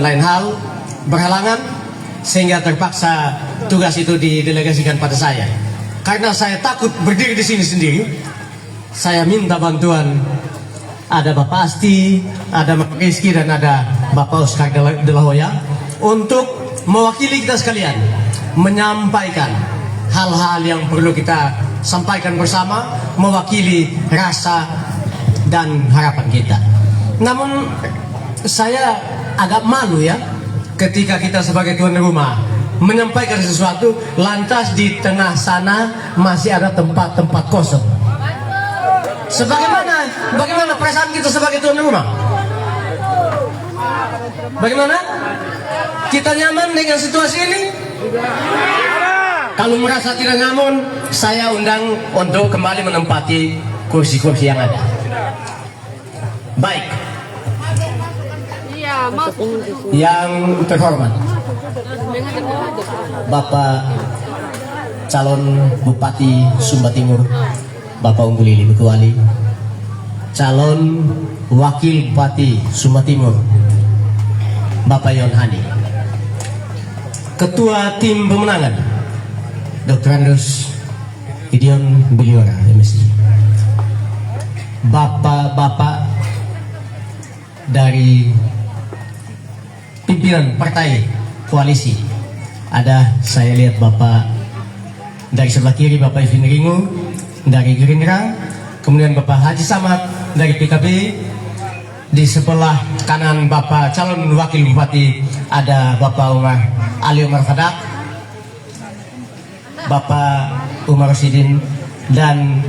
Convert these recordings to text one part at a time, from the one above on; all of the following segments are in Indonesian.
dan lain hal berhalangan, sehingga terpaksa tugas itu didelegasikan pada saya. Karena saya takut berdiri di sini sendiri, saya minta bantuan. Ada Bapak Asti, ada Bapak Rizky, dan ada Bapak Oscar de la Hoya untuk mewakili kita sekalian, menyampaikan hal-hal yang perlu kita sampaikan bersama, mewakili rasa dan harapan kita. Namun saya agak malu ya, ketika kita sebagai tuan rumah menyampaikan sesuatu, lantas di tengah sana masih ada tempat-tempat kosong. Bagaimana perasaan kita sebagai tuan rumah? Bagaimana? Kita nyaman dengan situasi ini? Kalau merasa tidak nyaman, saya undang untuk kembali menempati kursi-kursi yang ada. Baik. Yang terhormat, Bapak calon Bupati Sumba Timur, Bapak Unggul Lili Bekuali, calon Wakil Bupati Sumba Timur, Bapak Yon Hani, Ketua Tim Pemenangan, Dr. Andus Gideon Biliora, MSI, Bapak-bapak dari pimpinan partai koalisi. Ada, saya lihat Bapak dari sebelah kiri, Bapak Evin Ringo dari Gerindra, kemudian Bapak Haji Samad dari PKB. Di sebelah kanan Bapak calon wakil bupati ada Bapak Ali Umar Fadak, Bapak Umar Rosidin, dan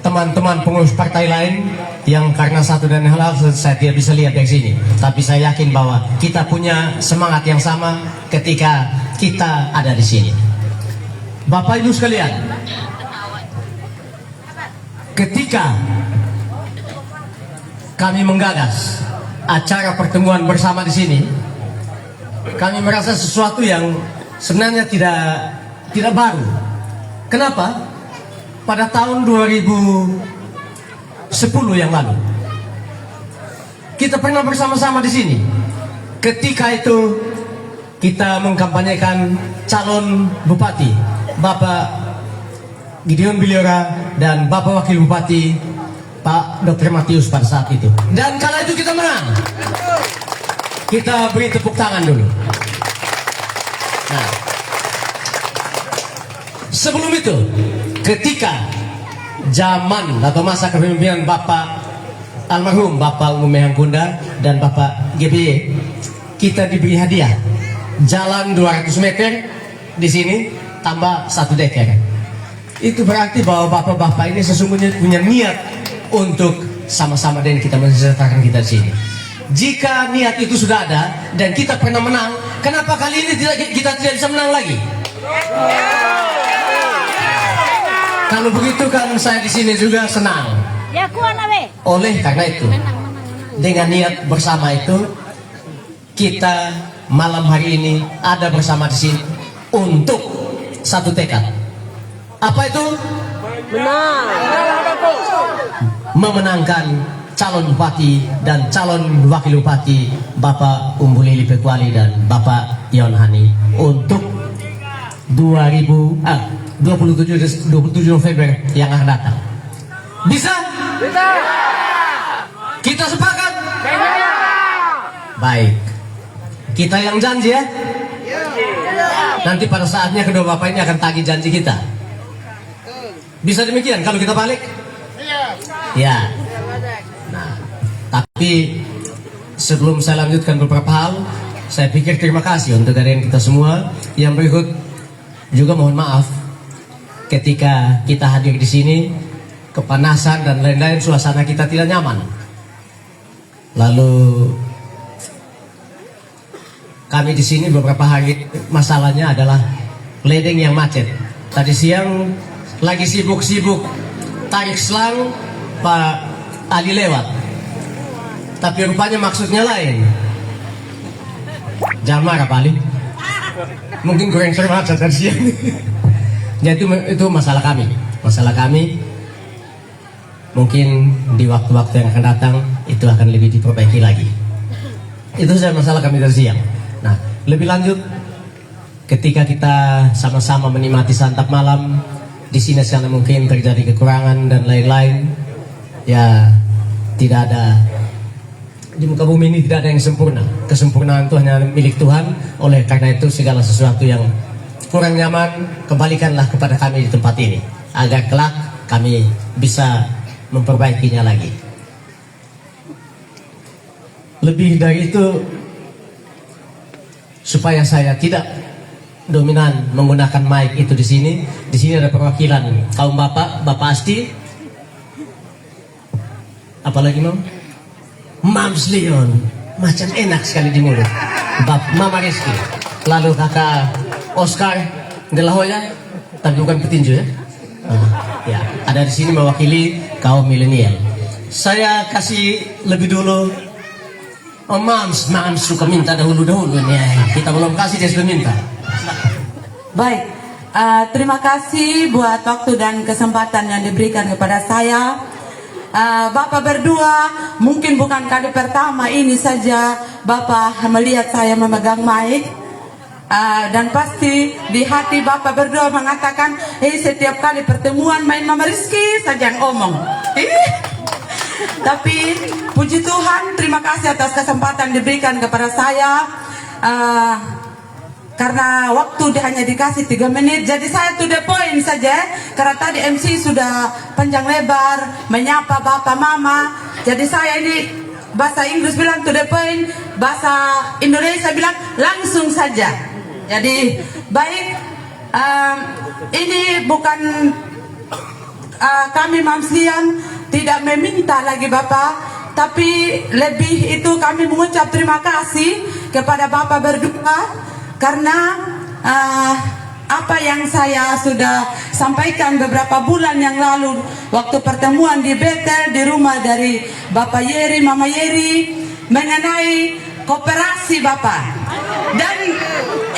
teman-teman pengurus partai lain yang karena satu dan hal saya tidak bisa lihat dari sini, tapi saya yakin bahwa kita punya semangat yang sama ketika kita ada di sini. Bapak Ibu sekalian, ketika kami menggagas acara pertemuan bersama di sini, kami merasa sesuatu yang sebenarnya tidak baru. Kenapa? Pada tahun 2010 yang lalu, kita pernah bersama-sama di sini. Ketika itu kita mengkampanyekan calon bupati, Bapak Gideon Biliora dan Bapak Wakil Bupati Pak Dr. Matius pada saat itu. Dan kala itu kita menang. Kita beri tepuk tangan dulu. Nah, sebelum itu, ketika zaman atau masa kepemimpinan Bapak almarhum Bapak Umum Mehangkunda dan Bapak GBY, kita diberi hadiah jalan 200 meter di sini tambah 1 deker. Itu berarti bahwa bapak-bapak ini sesungguhnya punya niat untuk sama-sama dengan kita mensejahterakan kita di sini. Jika niat itu sudah ada dan kita pernah menang, kenapa kali ini kita tidak bisa menang lagi? Kalau begitu kan saya di sini juga senang. Oleh karena itu, dengan niat bersama itu, kita malam hari ini ada bersama di sini untuk satu tekad. Apa itu? Menang. Memenangkan calon bupati dan calon wakil bupati Bapak Unggul Lili Bekuali dan Bapak Yon Hani untuk 27 November yang akan datang. Bisa? Bisa. Kita sepakat? Bisa. Baik. Kita yang janji ya? Nanti pada saatnya kedua bapak ini akan tagih janji kita. Bisa demikian kalau kita balik? Ya. Nah, tapi sebelum saya lanjutkan beberapa hal, saya pikir terima kasih untuk kalian kita semua. Yang berikut juga mohon maaf ketika kita hadir di sini, kepanasan dan lain-lain, suasana kita tidak nyaman. Lalu kami di sini beberapa hari masalahnya adalah ledeng yang macet. Tadi siang lagi sibuk-sibuk tarik selang, Pak Ali lewat, tapi rupanya maksudnya lain. Jangan marah Pak Ali, mungkin kurang cermat tadi siang. Jadi itu masalah kami. Mungkin di waktu-waktu yang akan datang itu akan lebih diperbaiki lagi. Itu saja masalah kami dari siang. Nah, lebih lanjut ketika kita sama-sama menikmati santap malam di sini, karena mungkin terjadi kekurangan dan lain-lain, ya tidak ada di muka bumi ini, tidak ada yang sempurna. Kesempurnaan itu hanya milik Tuhan. Oleh karena itu segala sesuatu yang kurang nyaman kembalikanlah kepada kami di tempat ini, agar kelak kami bisa memperbaikinya lagi. Lebih dari itu, supaya saya tidak dominan menggunakan mic itu di sini. Di sini ada perwakilan kaum bapak, Bapak Asti, apalagi Mams Leon, macam enak sekali di mulut. Mama Rizky, lalu kakak Oscar De La Hoya, tapi bukan petinju ya. Ya, ada di sini mewakili kaum milenial. Saya kasih lebih dulu. Mams suka minta dahulu nih. Kita belum kasih, dia sudah minta. Baik, terima kasih buat waktu dan kesempatan yang diberikan kepada saya. Bapak berdua, mungkin bukan kali pertama ini saja Bapak melihat saya memegang mic. Dan pasti di hati Bapak berdua mengatakan, setiap kali pertemuan main Mama Rizky saja yang omong. Tapi puji Tuhan, terima kasih atas kesempatan diberikan kepada saya. Karena waktu hanya dikasih 3 menit, jadi saya to the point saja. Karena tadi MC sudah panjang lebar menyapa Bapak Mama, jadi saya ini bahasa Inggris bilang to the point, bahasa Indonesia bilang langsung saja. Jadi baik, ini bukan kami Mamslian tidak meminta lagi Bapak, tapi lebih itu kami mengucap terima kasih kepada Bapak berdua, karena apa yang saya sudah sampaikan beberapa bulan yang lalu waktu pertemuan di Betel di rumah dari Bapak Yeri, Mama Yeri, mengenai kooperasi Bapak. Dan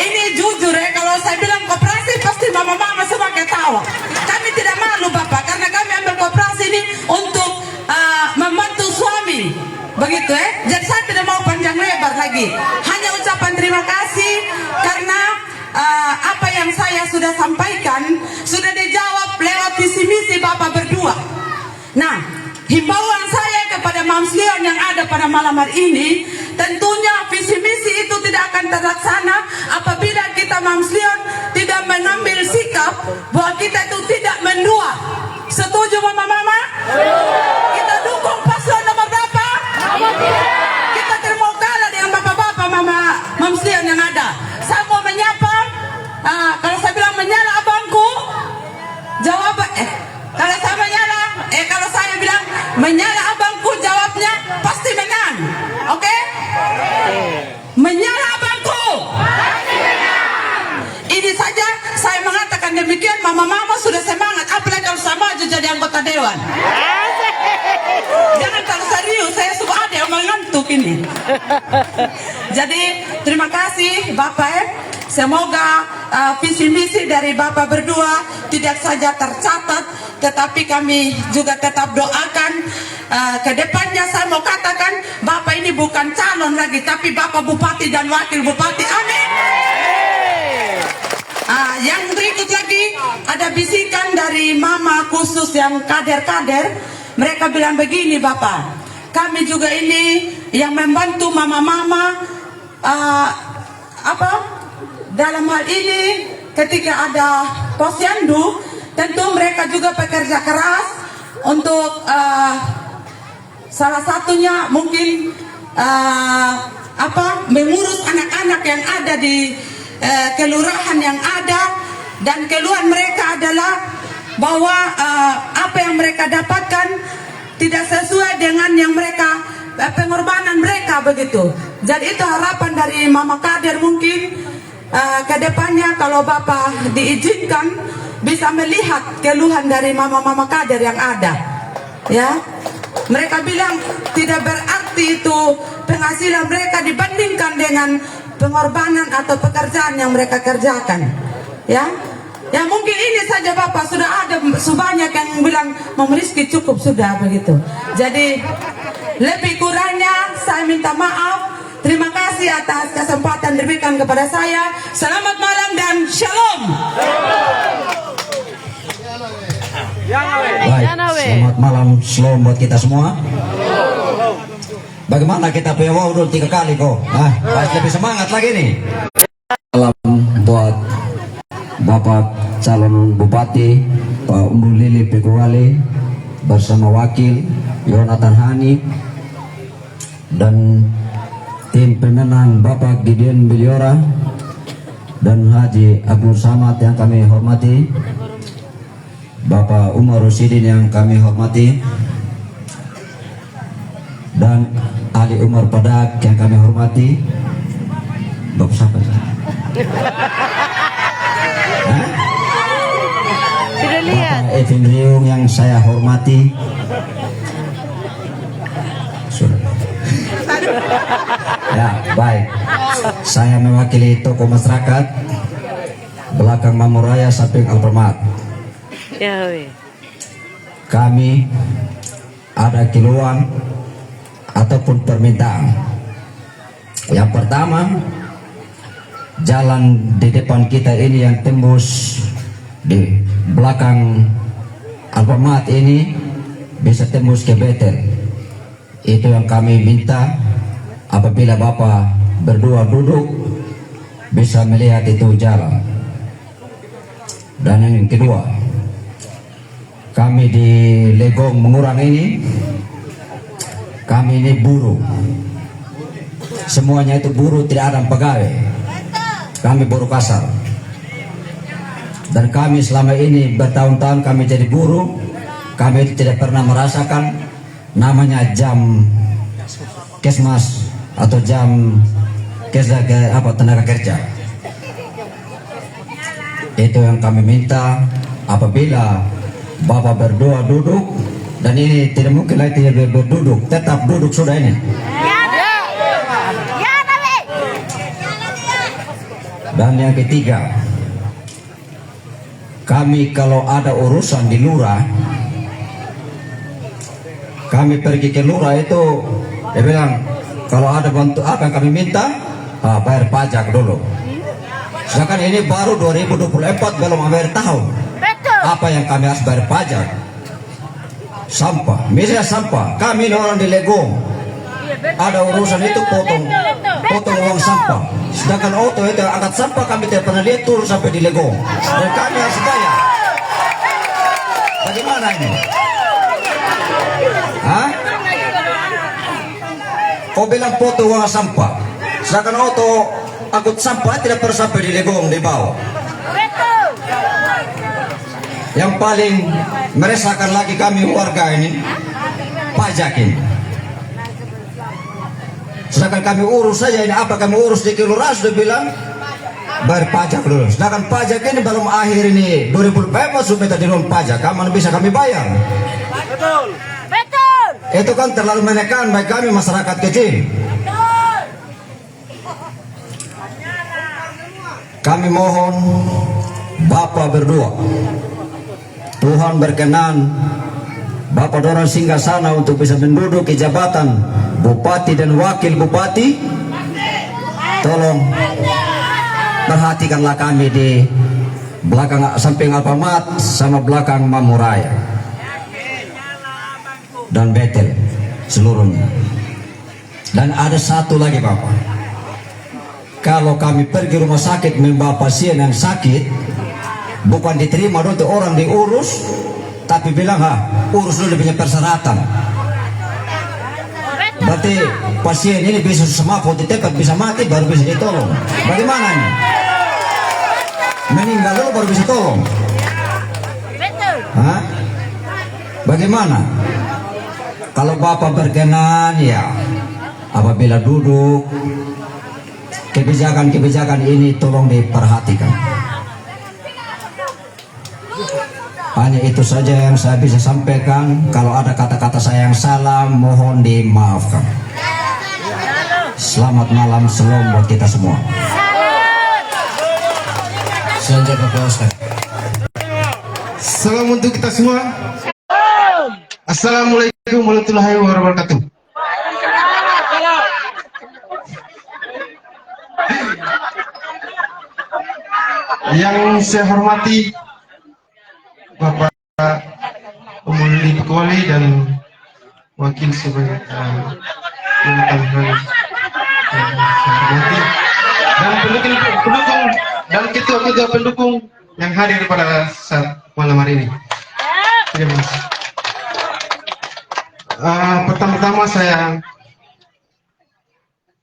ini jujur ya, kalau saya bilang kooperasi pasti mama-mama semua ketawa. Kami tidak malu Bapak, karena kami ambil kooperasi ini untuk membantu suami, begitu ya. Jadi saya tidak mau panjang lebar lagi, hanya ucapan terima kasih karena apa yang saya sudah sampaikan sudah dijawab lewat visi misi Bapak berdua. Nah, himbauan saya kepada Mams Leon yang ada pada malam hari ini, tentunya visi misi itu tidak akan terlaksana apabila kita Mams Leon tidak mengambil sikap bahwa kita itu tidak mendua. Setuju mama-mama? Kita dukung paslon nomor berapa? Kita terima kalah dengan bapak-bapak Mams Leon yang ada. Saya mau menyapa, kalau saya bilang menyala abangku, jawab kalau saya menyala, kalau saya bilang menyala abangku, jawabnya pasti menang. Oke? Menyala abangku pasti menang. Ini saja saya mengatakan demikian, mama-mama sudah semangat, apalagi kalau saya maju jadi anggota dewan. Jangan terlalu serius, saya suka ada yang mengantuk ini. Jadi terima kasih Bapak. Semoga visi misi dari Bapak berdua tidak saja tercatat, tetapi kami juga tetap doakan ke depannya. Saya mau katakan Bapak ini bukan calon lagi, tapi Bapak Bupati dan Wakil Bupati. Amin. Yang berikut lagi ada bisikan dari mama khusus yang kader-kader. Mereka bilang begini Bapak, kami juga ini yang membantu mama-mama dalam hal ini ketika ada posyandu, tentu mereka juga pekerja keras untuk salah satunya mungkin mengurus anak-anak yang ada di kelurahan yang ada, dan keluhan mereka adalah bahwa apa yang mereka dapatkan tidak sesuai dengan yang mereka pengorbanan mereka, begitu. Jadi itu harapan dari mama kader, mungkin ke depannya kalau Bapak diizinkan bisa melihat keluhan dari mama-mama kader yang ada, ya. Mereka bilang tidak berarti itu penghasilan mereka dibandingkan dengan pengorbanan atau pekerjaan yang mereka kerjakan, ya. Ya mungkin ini saja Bapak, sudah ada sebanyak yang bilang Mama Rizky cukup sudah, begitu. Jadi lebih kurangnya saya minta maaf. Terima kasih. atas kesempatan diberikan kepada saya. Selamat malam dan shalom. Baik, selamat malam, shalom buat kita semua. Bagaimana kita punya wow dulu 3 kali kok? Pasti lebih semangat lagi nih. Salam buat Bapak calon Bupati Pak Umbu Lili Pekuwali bersama Wakil Yonatan Hani dan tim pemenang Bapak Gideon Biliora dan Haji Abdul Samad yang kami hormati, Bapak Umar Rusidin yang kami hormati, dan Ali Umar Padak yang kami hormati. Bapak siapa? Bapak Evin Riung yang saya hormati. Sudah. Ya, baik. Saya mewakili tokoh masyarakat belakang Mamuraya samping Alfamart. Kami ada keluhan ataupun permintaan. Yang pertama, jalan di depan kita ini yang tembus di belakang Alfamart ini bisa tembus ke Betel. Itu yang kami minta, apabila Bapak berdua duduk bisa melihat itu jalan. Dan yang kedua, kami di Legong Mengurang ini, kami ini buruh, semuanya itu buruh, tidak ada pegawai. Kami buruh kasar. Dan kami selama ini bertahun-tahun kami jadi buruh, kami tidak pernah merasakan namanya jam kesmas atau jam tenaga kerja. Itu yang kami minta, apabila Bapak berdua duduk, dan ini tidak mungkin lagi tidak berduduk, tetap duduk sudah ini. Dan yang ketiga, kami kalau ada urusan di lurah, kami pergi ke lurah itu, dia bilang kalau ada bantu apa yang kami minta, bayar pajak dulu. Sedangkan ini baru 2024, belum akhir tahun. Apa yang kami harus bayar pajak? Sampah, misalnya sampah, kami ini orang di Legong, ada urusan itu potong uang sampah. Sedangkan auto itu angkat sampah kami tidak pernah lihat turun sampai di Legong, dan kami harus bayar. Bagaimana ini? Hah? Kau bilang potong uang sampah, sedangkan auto angkut sampah tidak pernah sampai di Legong di bawah. Yang paling meresahkan lagi kami warga ini, pajak ini. Sedangkan kami urus saja ini, apa kami urus di kelurahan sudah bilang bayar pajak dulu. Sedangkan pajak ini belum akhir ini 2024 sudah minta dirun pajak, kapan bisa kami bayar? Betul. Betul. Itu kan terlalu menekan bagi kami masyarakat kecil. Kami mohon Bapak berdua, Tuhan berkenan Bapak dorong singgah sana untuk bisa menduduki jabatan Bupati dan Wakil Bupati. Tolong perhatikanlah kami di belakang samping Alfamart sama belakang Mamuraya dan Betel seluruhnya. Dan ada satu lagi Bapak, kalau kami pergi rumah sakit membawa pasien yang sakit, bukan diterima dulu orang diurus, tapi bilang urus dulu punya persyaratan. Berarti pasien ini bisa semaput di tempat, bisa mati baru bisa ditolong. Bagaimana ini? Meninggal dulu baru bisa tolong. Hah? Bagaimana? Kalau Bapak berkenan ya, apabila duduk, kebijakan-kebijakan ini tolong diperhatikan. Hanya itu saja yang saya bisa sampaikan. Kalau ada kata-kata saya yang salah, mohon dimaafkan. Selamat malam, shalom buat kita semua. Selanjutnya Bapak Oscar. Salam untuk kita semua. Assalamualaikum warahmatullahi wabarakatuh. Yang saya hormati Bapak Umuli Kuali dan Wakil sebagai dan pendukung dan ketua-ketua pendukung yang hadir pada saat malam hari ini. Terima kasih. Pertama-tama saya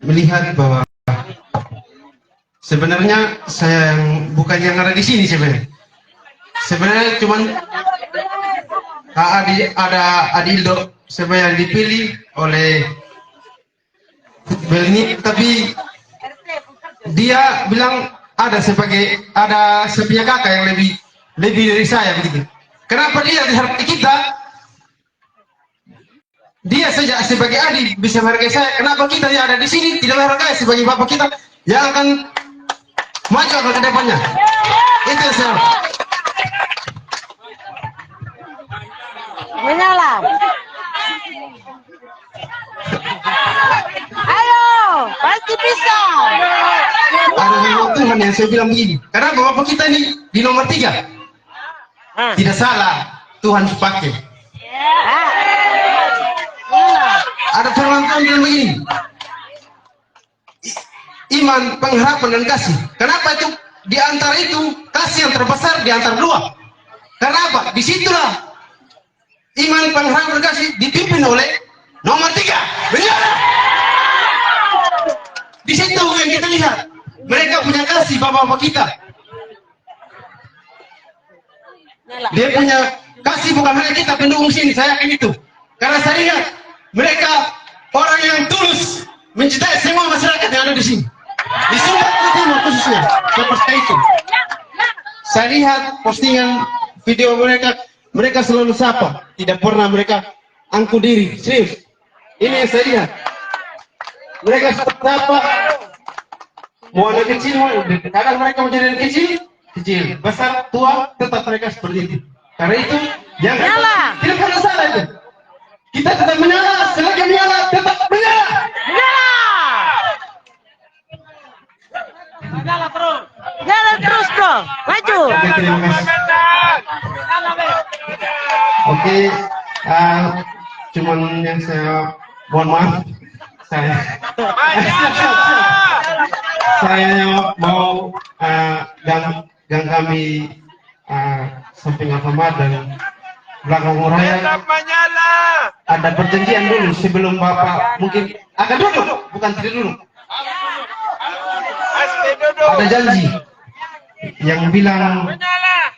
melihat bahwa sebenarnya saya bukan yang ada di sini sebenarnya. Sebenarnya cuman ada Adildo sebenarnya dipilih oleh Belni, tapi dia bilang ada sepunya kakak yang lebih dari saya begitu. Kenapa dia diharap kita? Dia saja sebagai adik bisa menghargai saya. Kenapa kita yang ada di sini tidak menghargai sebagai bapak kita yang akan maju ke depannya? Itu yang saya. Menyala. Ayo, pasti bisa. Ada firman Tuhan yang saya bilang begini. Karena bapak kita ini di nomor 3. Tidak salah Tuhan pakai. Ada firman Tuhan bilang begini. Iman, pengharapan dan kasih. Kenapa itu? Di antara itu kasih yang terbesar di antara dua. Karena apa? Disitulah iman, pengharapan dan kasih dipimpin oleh nomor 3. Benar? Di situ yang kita lihat. Mereka punya kasih bapak-bapak kita. Dia punya kasih bukan hanya kita pendukung sini, saya yakin itu. Karena saya lihat mereka orang yang tulus mencintai semua masyarakat yang ada di sini. Di Sumatera Timur khususnya seperti itu. Saya lihat postingan video mereka selalu sapa, tidak pernah mereka angku diri, serius. Ini yang saya lihat. Mereka sapa, mau anak kecil, kadang mereka menjadi anak kecil, besar, tua, tetap mereka seperti itu. Karena itu, jangan tidak pernah salah itu. Kita tetap menyala, selagi menyala, tetap menyala. Jalan terus bro, maju. Oke, terima kasih. Oke, cuman yang saya mohon maaf, saya mau gang kami samping Alfamart dan belakang Raya ada perjanjian dulu sebelum Bapak mungkin agak duduk, bukan tidak dulu. Ada janji yang bilang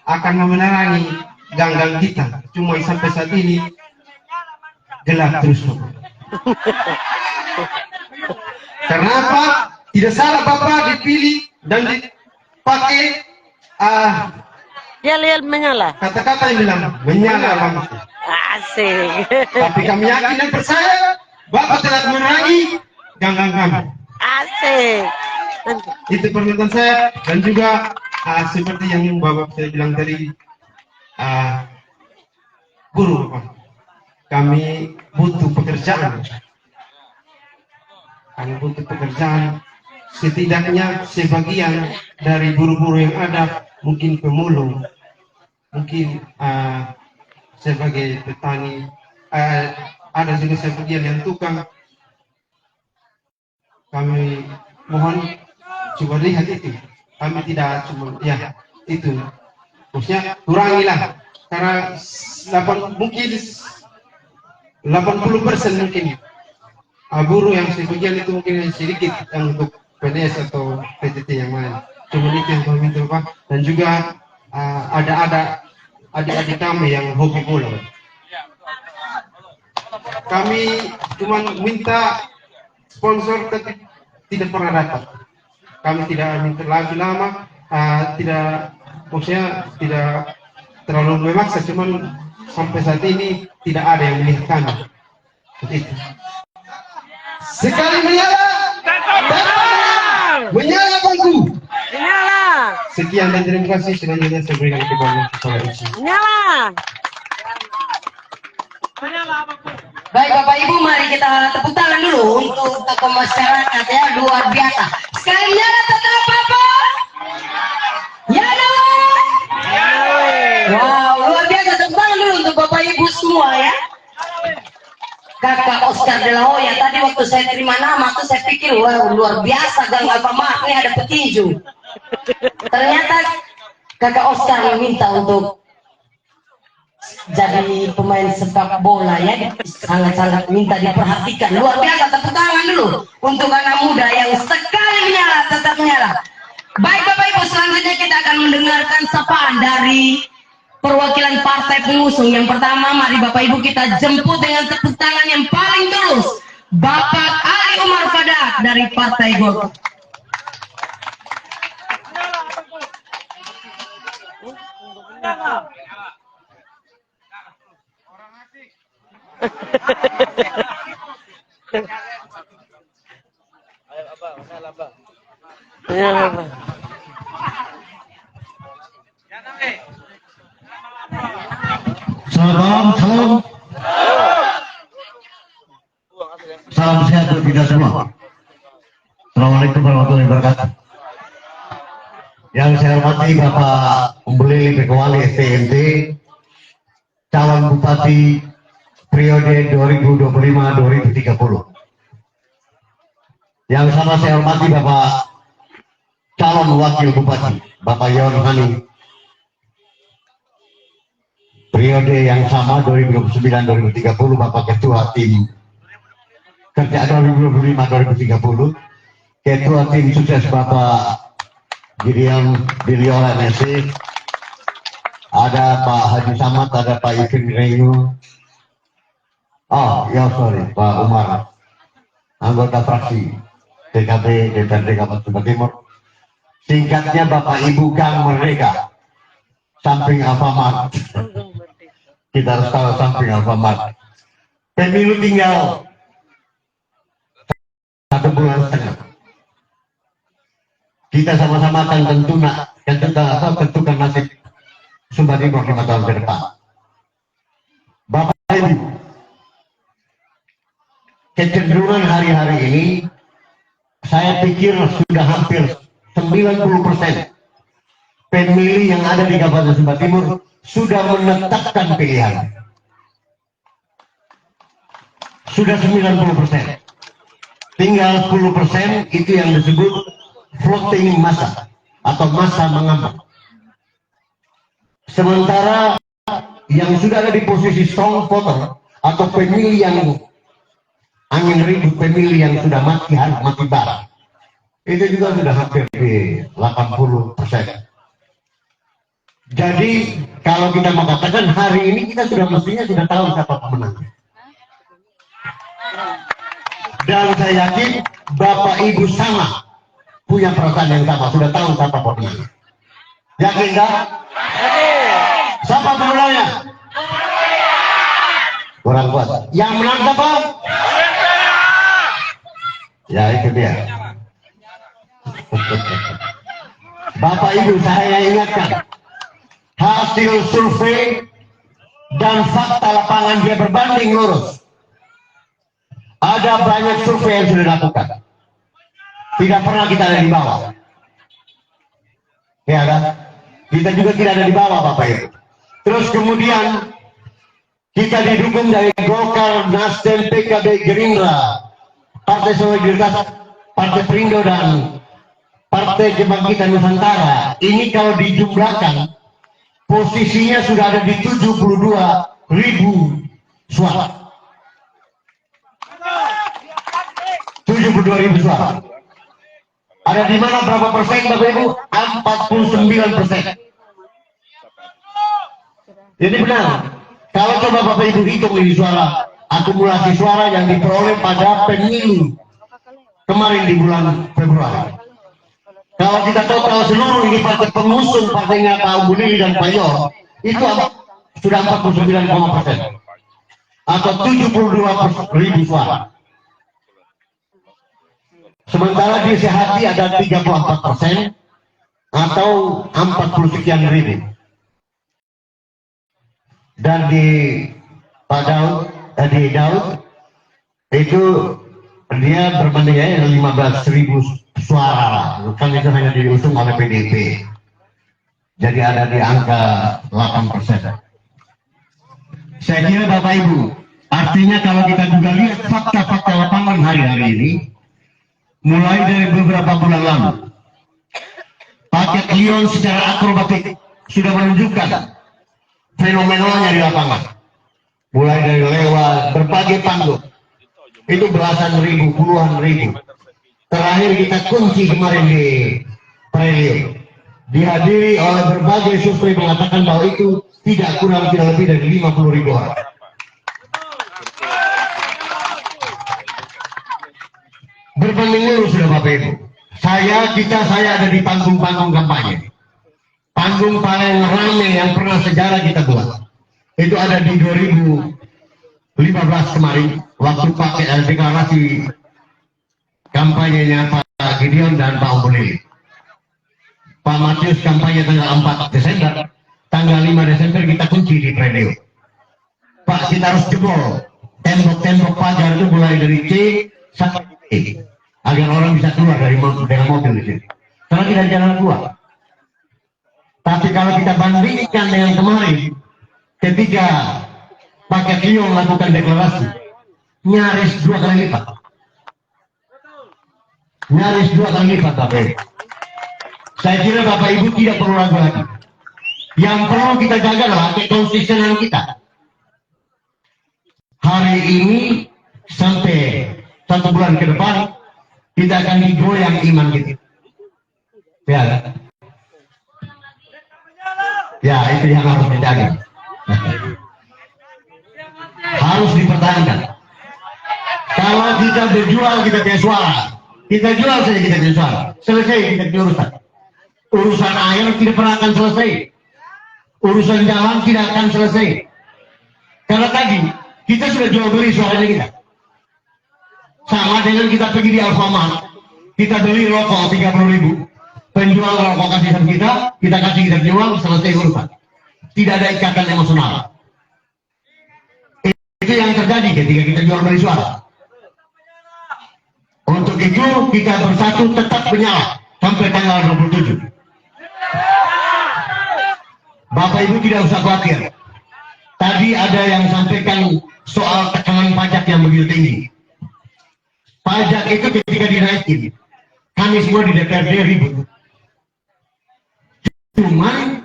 akan memenerangi gang-gang kita, cuma sampai saat ini gelap terus. Karena apa? Tidak salah Bapak dipilih dan dipakai Dia menyala. kata-kata yang bilang menyala Bang. Asik. Tapi kami yakin dan percaya Bapak telah memerangi gang-gang kami. Asik. Itu permintaan saya dan juga seperti yang Bapak saya bilang tadi, guru Bapak, kami butuh pekerjaan. Kami butuh pekerjaan. Setidaknya sebagian dari guru-guru yang ada mungkin pemulung, mungkin sebagai petani, ada juga sebagian yang tukang. Kami mohon coba lihat itu. Kami tidak cuma ya itu, maksudnya kurangilah karena mungkin 80% mungkin guru yang sebagian itu mungkin sedikit yang untuk PNS atau PTT yang lain. Cuma itu yang kami minta Pak. Dan juga ada adik-adik kami yang hobi bola. Kami cuma minta sponsor tapi tidak pernah dapat. Kami tidak minta lagi lama, tidak maksudnya tidak terlalu memaksa. Cuman sampai saat ini tidak ada yang melihat kami. Begitu. Sekali menyala, menyala bangku. Menyala. Sekian dan terima kasih. Selanjutnya saya berikan kepada Kepala Isi. Menyala. Baik Bapak Ibu, mari kita tepuk tangan dulu untuk tokoh masyarakat ya, luar biasa. Sekali menyala tetap Bapak. Ya Oscar de la Hoya. Tadi waktu saya terima nama tuh saya pikir wah luar biasa Gang Alfamart ini ada petinju. Ternyata kakak Oscar meminta untuk jadi pemain sepak bola ya, sangat-sangat minta diperhatikan. Luar biasa, tepuk tangan dulu untuk anak muda yang sekali menyala tetap menyala. Baik Bapak Ibu, selanjutnya kita akan mendengarkan sapaan dari perwakilan partai pengusung. Yang pertama, mari Bapak Ibu kita jemput dengan tepuk tangan yang paling tulus Bapak Ali Umar Fadak dari Partai Golkar. Salam, salam. Salam sehat untuk kita semua. Assalamualaikum warahmatullahi wabarakatuh. Yang saya hormati Bapak Umbulili Pekowali STMT, calon Bupati periode 2025-2030. Yang sama saya hormati Bapak calon Wakil Bupati, Bapak Yon Hani, periode yang sama 2029-2030, Bapak Ketua Tim Kerja 2025-2030, Ketua Tim Sukses Bapak Giriam Biliola MSC, ada Pak Haji Samad, ada Pak Ikin Reyu, Pak Umar, anggota fraksi PKB DPRD Kabupaten Timur, singkatnya Bapak Ibu Gang Merdeka, samping Alfamart. Kita harus tahu samping Alfamart. Pemilu tinggal 1 bulan setengah. Kita sama-sama akan tentukan nasib Sumba Timur 5 tahun ke depan. Bapak Ibu, kecenderungan hari-hari ini saya pikir sudah hampir 90% pemilih yang ada di Kabupaten Sumba Timur sudah menetapkan pilihan. Sudah 90%. Tinggal 10% itu yang disebut floating massa atau massa mengambang. Sementara yang sudah ada di posisi strong voter atau pemilih yang angin ribut, pemilih yang sudah mati bara, itu juga sudah hampir di 80%. Jadi kalau kita mengatakan hari ini kita mestinya sudah tahu siapa pemenangnya. Dan saya yakin Bapak Ibu sama punya perasaan yang sama, sudah tahu siapa pemenangnya. Yakin enggak? Siapa pemenangnya? Kurang kuat. Yang menang siapa? Ya itu dia. Bapak Ibu, saya ingatkan, hasil survei dan fakta lapangan dia berbanding lurus. Ada banyak survei yang sudah dilakukan, tidak pernah kita ada di bawah. Ya kan? Kita juga tidak ada di bawah Bapak Ibu. Terus kemudian kita didukung dari Golkar, Nasdem, PKB, Gerindra, Partai Solidaritas, Partai Perindo, dan Partai Kebangkitan Nusantara. Ini kalau dijumlahkan posisinya sudah ada di 72.000 suara. 72.000 suara. Ada di mana berapa persen Bapak Ibu? 49%. Jadi benar. Kalau coba Bapak Ibu hitung ini suara, akumulasi suara yang diperoleh pada pemilu kemarin di bulan Februari. Kalau kita total seluruh ini partai pengusung, partainya Pak Umbulili dan Pak Yor, itu sudah 49,% atau 72.000 suara. Sementara di Sehati ada 34% atau 40 sekian ribu. Dan di Pak Daud, di Daud itu dia berbandingnya 15.000 suara, kan itu hanya diusung oleh PDIP. Jadi ada di angka 8%. Saya kira Bapak Ibu, Artinya kalau kita juga lihat fakta-fakta lapangan hari-hari ini, mulai dari beberapa bulan lalu, paket Lyon secara akrobatik sudah menunjukkan fenomenalnya di lapangan. Mulai dari lewat berbagai panggung, itu belasan ribu, puluhan ribu. Terakhir kita kunci kemarin di Prelio, dihadiri oleh berbagai survei mengatakan bahwa itu tidak kurang tidak lebih dari 50.000 orang. Berbanding lurus sudah Bapak Ibu. Saya ada di panggung-panggung kampanye. Panggung paling ramai yang pernah sejarah kita buat. Itu ada di 2015 kemarin, waktu pakai deklarasi kampanyenya Pak Gideon dan Pak Omboli. Pak Matius kampanye tanggal 4 Desember, tanggal 5 Desember kita kunci di Prelio. Pak, kita harus jebol tembok-tembok pagar itu mulai dari C sampai E, agar orang bisa keluar dari dengan mobil di sini. Karena tidak jalan keluar. Tapi kalau kita bandingkan dengan kemarin, ketika paket Lyon melakukan deklarasi, nyaris 2 kali lipat. Nyaris 2 kali lipat, Bapak Ibu. Saya kira Bapak Ibu tidak perlu ragu lagi. Yang perlu kita jaga adalah kekonsistenan kita. Hari ini sampai 1 bulan ke depan, kita akan digoyang iman kita. Ya, ya itu yang harus dijaga. Harus dipertahankan. Kalau kita berjual, kita punya suara. Kita jual saja, kita punya suara. Selesai kita punya urusan. Urusan air tidak pernah akan selesai. Urusan jalan tidak akan selesai. Karena tadi kita sudah jual beli suaranya kita. Sama dengan kita pergi di Alfamart, kita beli rokok 30.000, penjual rokok kasih kita kasih kita jual, selesai urusan. Tidak ada ikatan emosional. Itu yang terjadi ketika kita jual beli suara. Untuk itu kita bersatu tetap menyala sampai tanggal 27. Bapak Ibu tidak usah khawatir. Tadi ada yang sampaikan soal tekanan pajak yang begitu tinggi. Pajak itu ketika dinaikin, kami semua di DPRD ribut. Cuman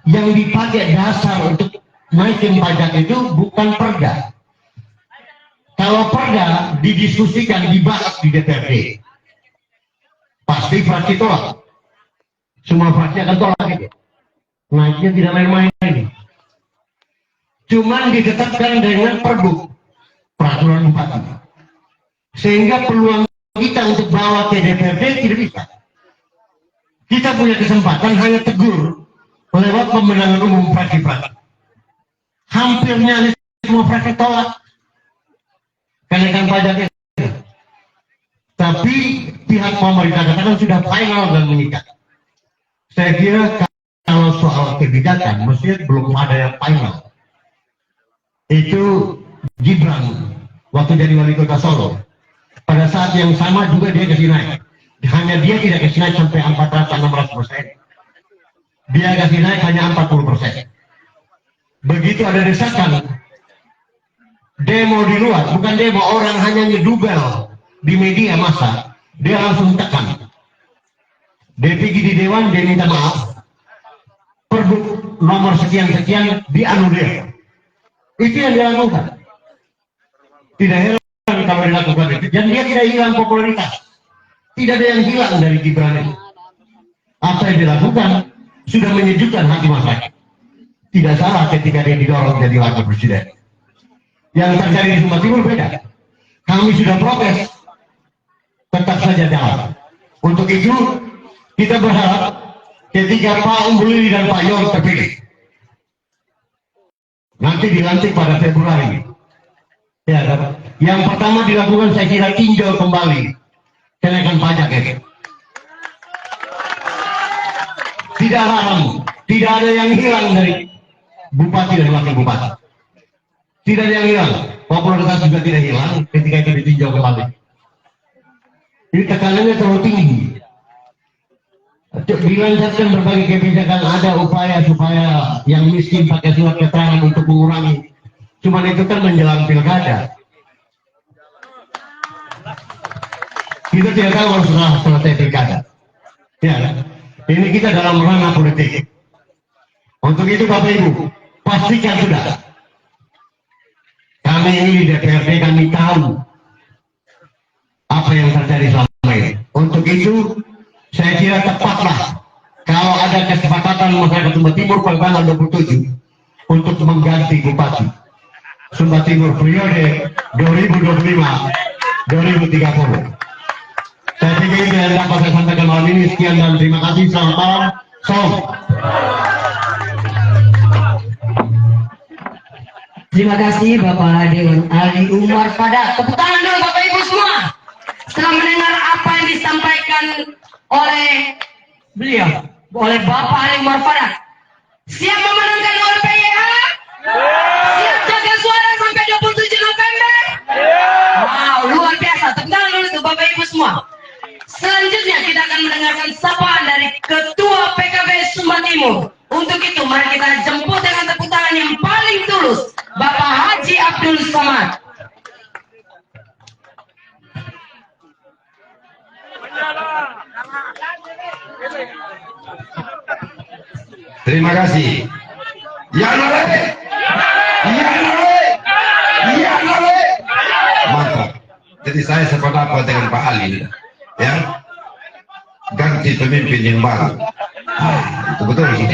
yang dipakai dasar untuk naikin pajak itu bukan perda. Kalau perda didiskusikan, dibahas di DPRD, pasti fraksi tolak. Semua fraksi akan tolak itu. Naiknya tidak main-main ini. Cuman ditetapkan dengan pergub, peraturan bupati. Sehingga peluang kita untuk bawa ke DPRD tidak bisa. Kita punya kesempatan hanya tegur lewat pemenangan umum fraksi-fraksi. Hampir nyaris semua fraksi tolak kenaikan pajak itu. Tapi pihak pemerintah katakan sudah final dan mengikat. Saya kira kalau soal kebijakan mestinya belum ada yang final. Itu Gibran waktu jadi wali kota Solo. Pada saat yang sama juga dia kasih naik. Hanya dia tidak kasih naik sampai 400-600%. Dia kasih naik hanya 40%. Begitu ada desakan demo di luar, bukan demo, orang hanya ngedubel di media massa, dia langsung tekan. Dia pergi di dewan, dia minta maaf. Pergub nomor sekian-sekian dianulir. Itu yang dia lakukan. Tidak heran kalau dilakukan itu, dan dia tidak hilang popularitas. Tidak ada yang hilang dari Gibran itu. Apa yang dilakukan sudah menyejukkan hati masyarakat. Tidak salah ketika dia didorong jadi wakil presiden. Yang terjadi di Sumatera Timur beda. Kami sudah protes, tetap saja jalan. Untuk itu kita berharap ketika Pak Umbuli dan Pak Yon terpilih, nanti dilantik pada Februari. Ya, kan? Yang pertama dilakukan saya kira tinjau kembali kenaikan pajak itu. Tidak haram, tidak ada yang hilang dari bupati dan wakil bupati. Tidak ada yang hilang, popularitas juga tidak hilang ketika itu ditinjau kembali. Jadi tekanannya terlalu tinggi. Dilancarkan berbagai kebijakan, ada upaya supaya yang miskin pakai surat keterangan untuk mengurangi Cuman itu kan menjelang pilkada. Kita tidak tahu kalau sudah selesai pilkada. Ya, ini kita dalam ranah politik. Untuk itu Bapak Ibu, pastikan sudah. Kami ini di DPRD kami tahu apa yang terjadi selama ini. Untuk itu, saya kira tepatlah kalau ada kesepakatan masyarakat Sumba Timur pada tanggal 27 untuk mengganti Bupati Sumba Timur periode 2025-2030. Saya pikir itu yang dapat saya sampaikan malam ini. Sekian dan terima kasih. Selamat malam. Salam. Terima kasih Bapak Dewan Ali Umar Padat. Tepuk tangan dulu Bapak Ibu semua. Setelah mendengar apa yang disampaikan oleh beliau, oleh Bapak Ali Umar Padat, siap memenangkan OPYH? Siap jaga suara sampai 27 November? Wow, luar biasa. Tepuk tangan dulu tuh Bapak Ibu semua. Selanjutnya kita akan mendengarkan sapaan dari Ketua PKB Sumba Timur. Untuk itu mari kita jemput dengan tepuk tangan yang paling tulus Bapak Haji Abdul Somad. Terima kasih. Ya Nore, ya Nore, ya Nore. Mantap. Jadi saya sependapat dengan Pak Ali, ya. Ganti pemimpin yang baru. Itu betul sih.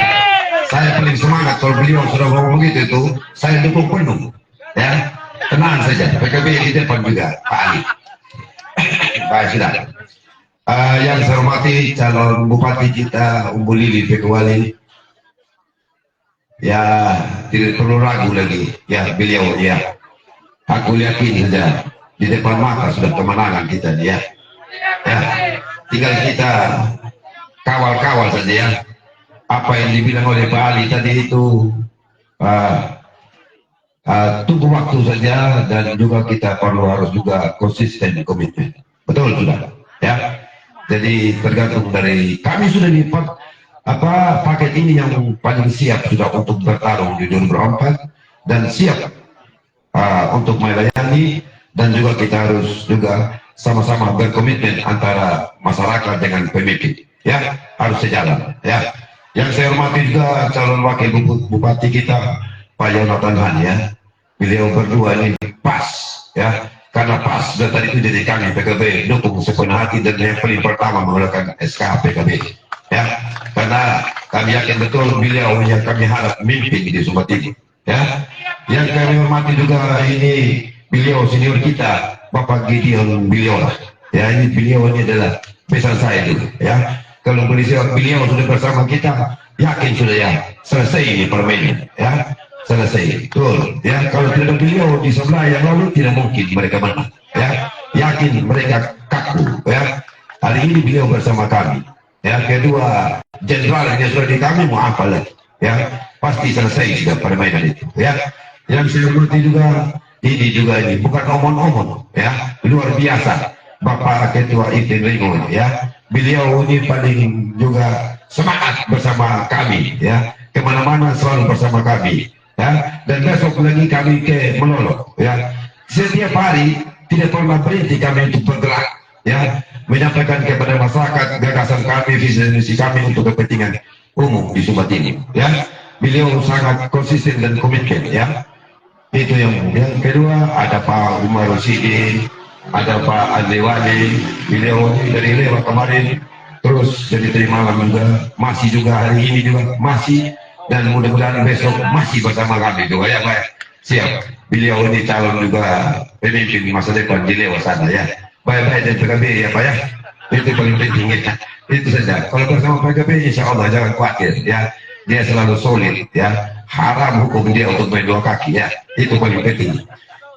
Saya paling semangat kalau beliau sudah ngomong begitu itu, saya dukung penuh. Ya, tenang saja. PKB di depan juga, Pak Ali. Baik sudah. Yang saya hormati calon bupati kita Umbu Lili Pekuali. Ya, tidak perlu ragu lagi. Ya, beliau ya. Aku yakin saja di depan mata sudah kemenangan kita ya. Ya, tinggal kita kawal-kawal saja ya. Apa yang dibilang oleh Pak Ali tadi itu tunggu waktu saja, dan juga kita harus juga konsisten komitmen. Betul sudah ya. Jadi tergantung dari kami sudah di paket ini yang paling siap sudah untuk bertarung di 2024 dan siap untuk melayani, dan juga kita harus juga sama-sama berkomitmen antara masyarakat dengan pemimpin ya, harus sejalan ya. Yang saya hormati juga calon wakil bupati kita Pak Yonatan Han ya, beliau berdua ini pas ya, karena pas dan tadi itu jadi kami PKB dukung sepenuh hati, dan yang paling pertama menggunakan SK PKB ya, karena kami yakin betul beliau yang kami harap memimpin di Sumba Timur ya. Yang kami hormati juga ini beliau senior kita Bapak Gideon beliau lah ya, ini beliau ini adalah pesan saya dulu ya. Kalau beliau sudah bersama kita, yakin sudah ya selesai ini permainan ya, selesai betul ya. Kalau tidak beliau di sebelah yang lalu tidak mungkin mereka menang ya, yakin mereka kaku ya. Hari ini beliau bersama kami ya. Kedua jenderal yang sudah di kami mau apa lagi ya, pasti selesai sudah permainan itu ya. Yang saya hormati juga ini bukan omong-omong ya, luar biasa Bapak Ketua Itin Ringo ya. Beliau ini paling juga semangat bersama kami ya, kemana-mana selalu bersama kami ya. Dan besok lagi kami ke Melolo ya. Setiap hari tidak pernah berhenti kami untuk bergerak ya, menyampaikan kepada masyarakat gagasan kami, visi dan misi kami untuk kepentingan umum di Sumba Timur ya. Beliau sangat konsisten dan komitmen ya. Itu yang kedua. Ada Pak Umar Rosidi, ada Pak Andewani, beliau dari lewat kemarin terus jadi terima juga, masih juga hari ini juga masih, dan mudah-mudahan besok masih bersama kami juga ya Pak. Siap. Beliau ini calon juga pemimpin masa depan di lewat sana ya. Baik-baik dan PKB ya Pak ya. Itu paling penting ya. Itu saja. Kalau bersama PKB insya Allah jangan khawatir ya. Dia selalu solid ya. Haram hukum dia untuk main dua kaki ya. Itu paling penting.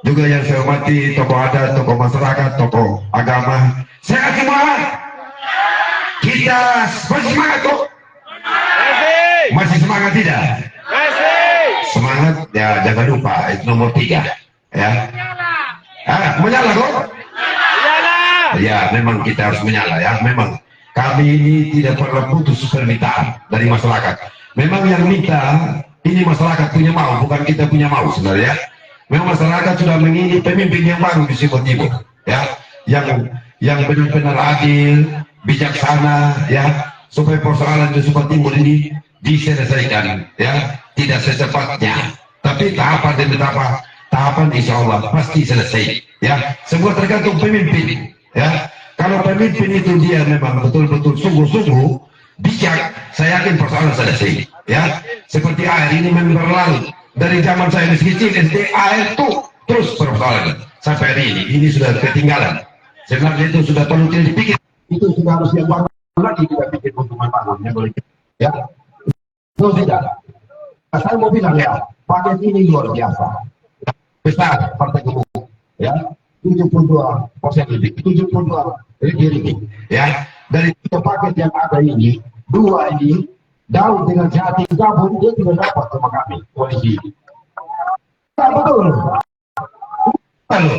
Juga yang saya hormati tokoh adat, tokoh masyarakat, tokoh agama. Sehat semua. Kita masih semangat kok. Masih semangat tidak? Semangat ya, jangan lupa itu nomor 3 ya. Menyala kok? Ya memang kita harus menyala ya. Memang kami ini tidak pernah putus permintaan dari masyarakat. Memang yang minta ini masyarakat punya mau, bukan kita punya mau sebenarnya. Memang masyarakat sudah menginginkan pemimpin yang baru di Sumba Timur, ya, yang benar-benar adil, bijaksana, ya, supaya persoalan di Sumba Timur ini diselesaikan, ya, tidak secepatnya, tapi tahapan demi tahapan insya Allah pasti selesai, ya. Semua tergantung pemimpin, ya. Kalau pemimpin itu dia memang betul-betul sungguh-sungguh bijak, saya yakin persoalan selesai, ya. Seperti air ini memang berlalu. Dari zaman saya masih kecil SD, air tuh terus persoalan sampai hari ini sudah ketinggalan. Sebenarnya itu sudah perlu dipikir. Itu sudah harus yang baru lagi kita pikir untuk manfaatnya, boleh, ya. Itu tidak. Saya mau bilang ya, paket ini luar biasa, besar Partai Gemuk, ya, 72% lebih, 72 lebih, ya. Dari 3 paket yang ada ini, 2 ini Daud dengan Jatim gabung, dia tidak dapat sama kami, koalisi. Nah, betul. Lalu,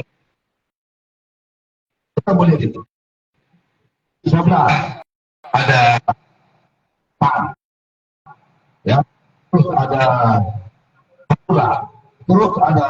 kita boleh itu. Sebelah ada PAN, ya, terus ada Pula, terus ada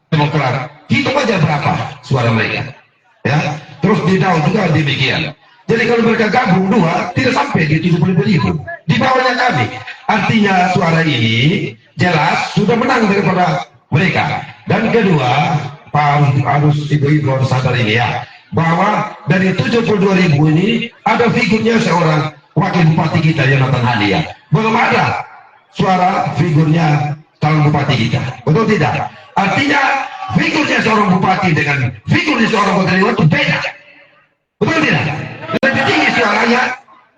Demokrat. Hitung aja berapa suara mereka, ya. Terus di Daud juga demikian. Jadi kalau mereka gabung 2, tidak sampai di 70.000. Di bawahnya kami. Artinya suara ini jelas sudah menang daripada mereka. Dan kedua, Pak harus ibu-ibu harus sadar ini ya, bahwa dari 72.000 ini ada figurnya seorang wakil bupati kita, Yonatan Halia. Belum ada suara figurnya calon bupati kita. Betul tidak? Artinya figurnya seorang bupati dengan figurnya seorang wakil dewan itu beda. Betul tidak? Lebih tinggi suaranya,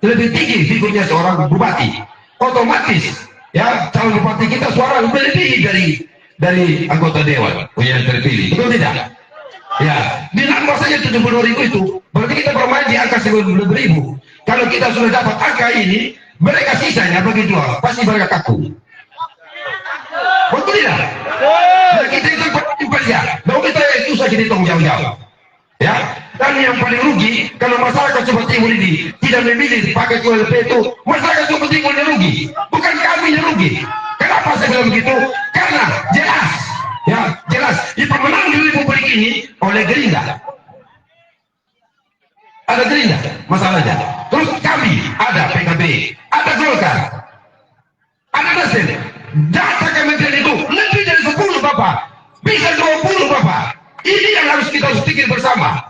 lebih tinggi figurnya seorang bupati. Otomatis, ya, calon bupati kita suara lebih tinggi dari anggota dewan yang terpilih. Betul tidak? Ya, dinambah saja 72.000 itu, berarti kita bermain di angka 90.000. Kalau kita sudah dapat angka ini, mereka sisanya bagi jual, pasti mereka kaku. Betul tidak? Nah, kita itu ya, mau kita susah kita hitung jauh-jauh. Ya, dan yang paling rugi kalau masyarakat Sumba Timur ini tidak memilih pakai ULP itu, masyarakat Sumba Timur yang rugi, bukan kami yang rugi. Kenapa saya bilang begitu? Karena jelas, ya, jelas dipemenang di Republik ini oleh Gerindra. Ada Gerindra masalahnya. Terus kami ada PKB, ada Golkar, ada Nasdem. Data kementerian itu lebih dari 10 Bapak, bisa 20 Bapak. Ini yang harus kita pikir bersama.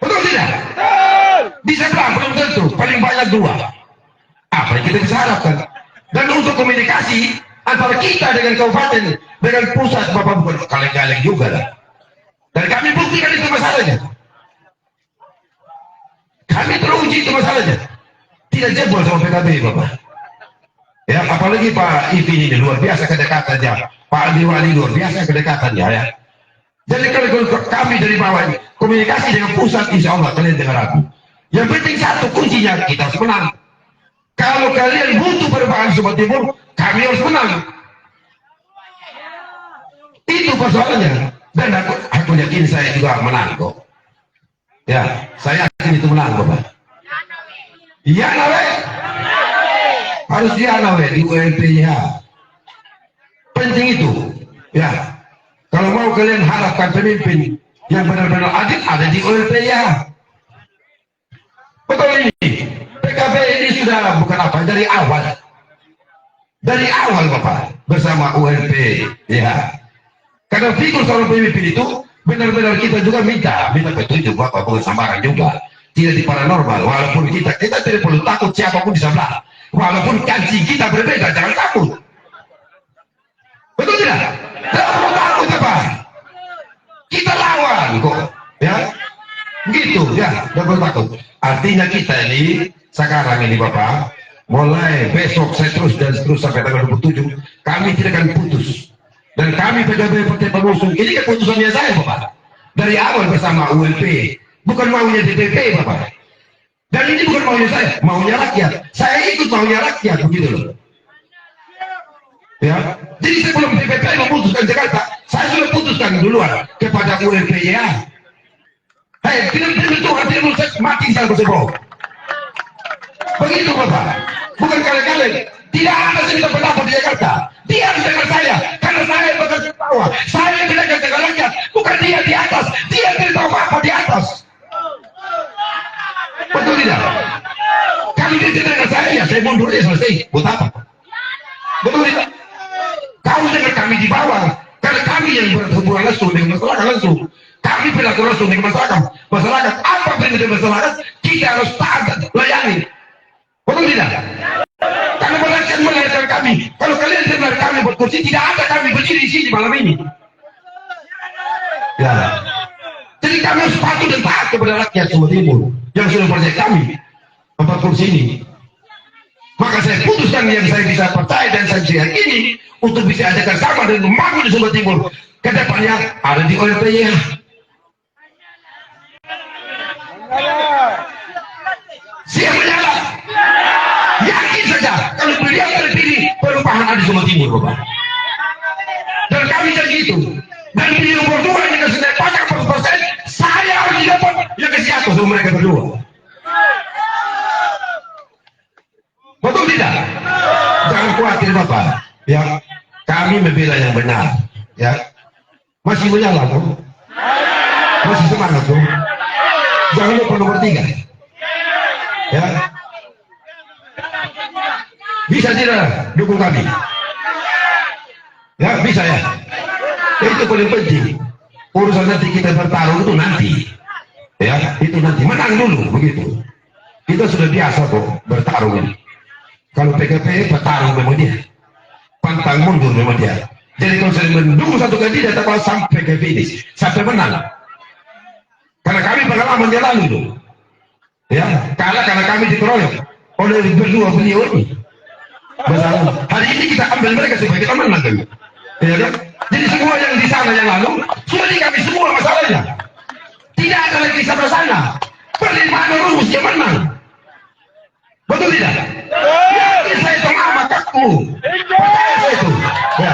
Betul tidak? Bisa berapa? Belum tentu. Paling banyak 2. Apa yang kita bisa harapkan? Dan untuk komunikasi antara kita dengan kabupaten, dengan pusat, Bapak bukan kaleng-kaleng juga lah. Dan kami buktikan itu masalahnya. Kami teruji itu masalahnya. Tidak jebol sama PKB, Bapak. Ya, apalagi Pak Ipin ini luar biasa kedekatannya. Pak Andi Wali luar biasa kedekatannya, ya. Jadi kalau kami dari bawah ini komunikasi dengan pusat, insya Allah kalian dengar aku. Yang penting satu kuncinya, kita harus menang. Kalau kalian butuh perubahan Sumba Timur, kami harus menang. Itu persoalannya. Dan aku yakin saya juga menang kok. Ya, saya yakin itu menang, Bapak. Iya, Nawe. Harus dia Nawe di ULP-nya. Penting itu, ya. Kalau mau kalian harapkan pemimpin yang benar-benar adil, ada di ULP-nya. Betul ini. PKB ini sudah bukan apa, dari awal. Dari awal Bapak, bersama ULP, ya. Karena figur seorang pemimpin itu, benar-benar kita juga minta petunjuk Bapak, bukan sembarang juga. Tidak di paranormal, walaupun kita tidak perlu takut siapapun di sebelah. Walaupun kancing kita berbeda, jangan takut. Betul tidak? Tidak perlu takut apa? Kita lawan kok, ya. Begitu, ya, tidak perlu takut. Artinya kita ini sekarang ini Bapak, mulai besok saya terus dan terus sampai tanggal 27, kami tidak akan putus. Dan kami PKB Partai Pengusung, ini keputusannya saya Bapak. Dari awal bersama ULP, bukan maunya DPP Bapak. Dan ini bukan maunya saya, maunya rakyat. Saya ikut maunya rakyat, begitu loh. Ya, jadi sebelum DPP memutuskan Jakarta, saya sudah putuskan duluan kepada ULP ya. Hei, tidak tentu hati mati saya bersebut. Begitu Bapak. Bukan kali-kali. Tidak ada cerita pendapat di Jakarta. Dia harus dengar saya, karena saya bekerja di bawah. Saya tidak jaga rakyat, bukan dia di atas. Dia tidak tahu apa di atas. Betul tidak? Kalau dia tidak dengar saya, ya saya mundur, dia selesai. Buat apa? Betul tidak? Kau dengar kami di bawah, karena kami yang berhubungan langsung dengan masyarakat langsung. Kami berlaku langsung dengan masyarakat. Masyarakat, apa perintah masyarakat, kita harus taat, layani. Betul tidak? Karena rakyat melahirkan kami. Kalau kalian dengar kami berkursi, tidak ada kami berdiri di sini malam ini. Ya. Jadi kami harus patuh dan taat kepada rakyat Sumba Timur yang sudah percaya kami 4 kursi ini. Maka saya putuskan yang saya bisa percaya dan saya bisa yakini untuk bisa adakan sama dan membangun di Sumba Timur. Kedepannya ada di ORPY. Siap menyala. Yakin saja kalau beliau terpilih perubahan ada di Sumba Timur, Bapak. Dan kami jadi itu. Dan beliau berdua yang kasih naik pajak 100%, saya harus dapat yang kasih atas sama mereka berdua. Betul tidak? Jangan khawatir Bapak. Ya, kami membela yang benar. Ya, masih menyala tuh, masih semangat tuh. Jangan lupa nomor 3. Ya, bisa tidak dukung kami? Ya, bisa ya. Itu paling penting. Urusan nanti kita bertarung itu nanti. Ya, itu nanti. Menang dulu begitu. Kita sudah biasa kok bertarung ini. Kalau PKP bertarung memang dia. Pantang mundur memang dia. Jadi kalau saya mendukung satu kandidat apa sampai ke finish, sampai menang. Karena kami pengalaman yang lalu itu. Ya, kalah karena kami dikeroyok oleh berdua beliau ini. Masalah. Hari ini kita ambil mereka supaya kita menang kan? Ya kan? Jadi semua yang di sana yang lalu sudah di kami semua masalahnya. Tidak ada lagi sama sana. Penerimaan rumus yang menang. Betul tidak? Ya, saya itu amat aku. Percaya saya itu. Ya.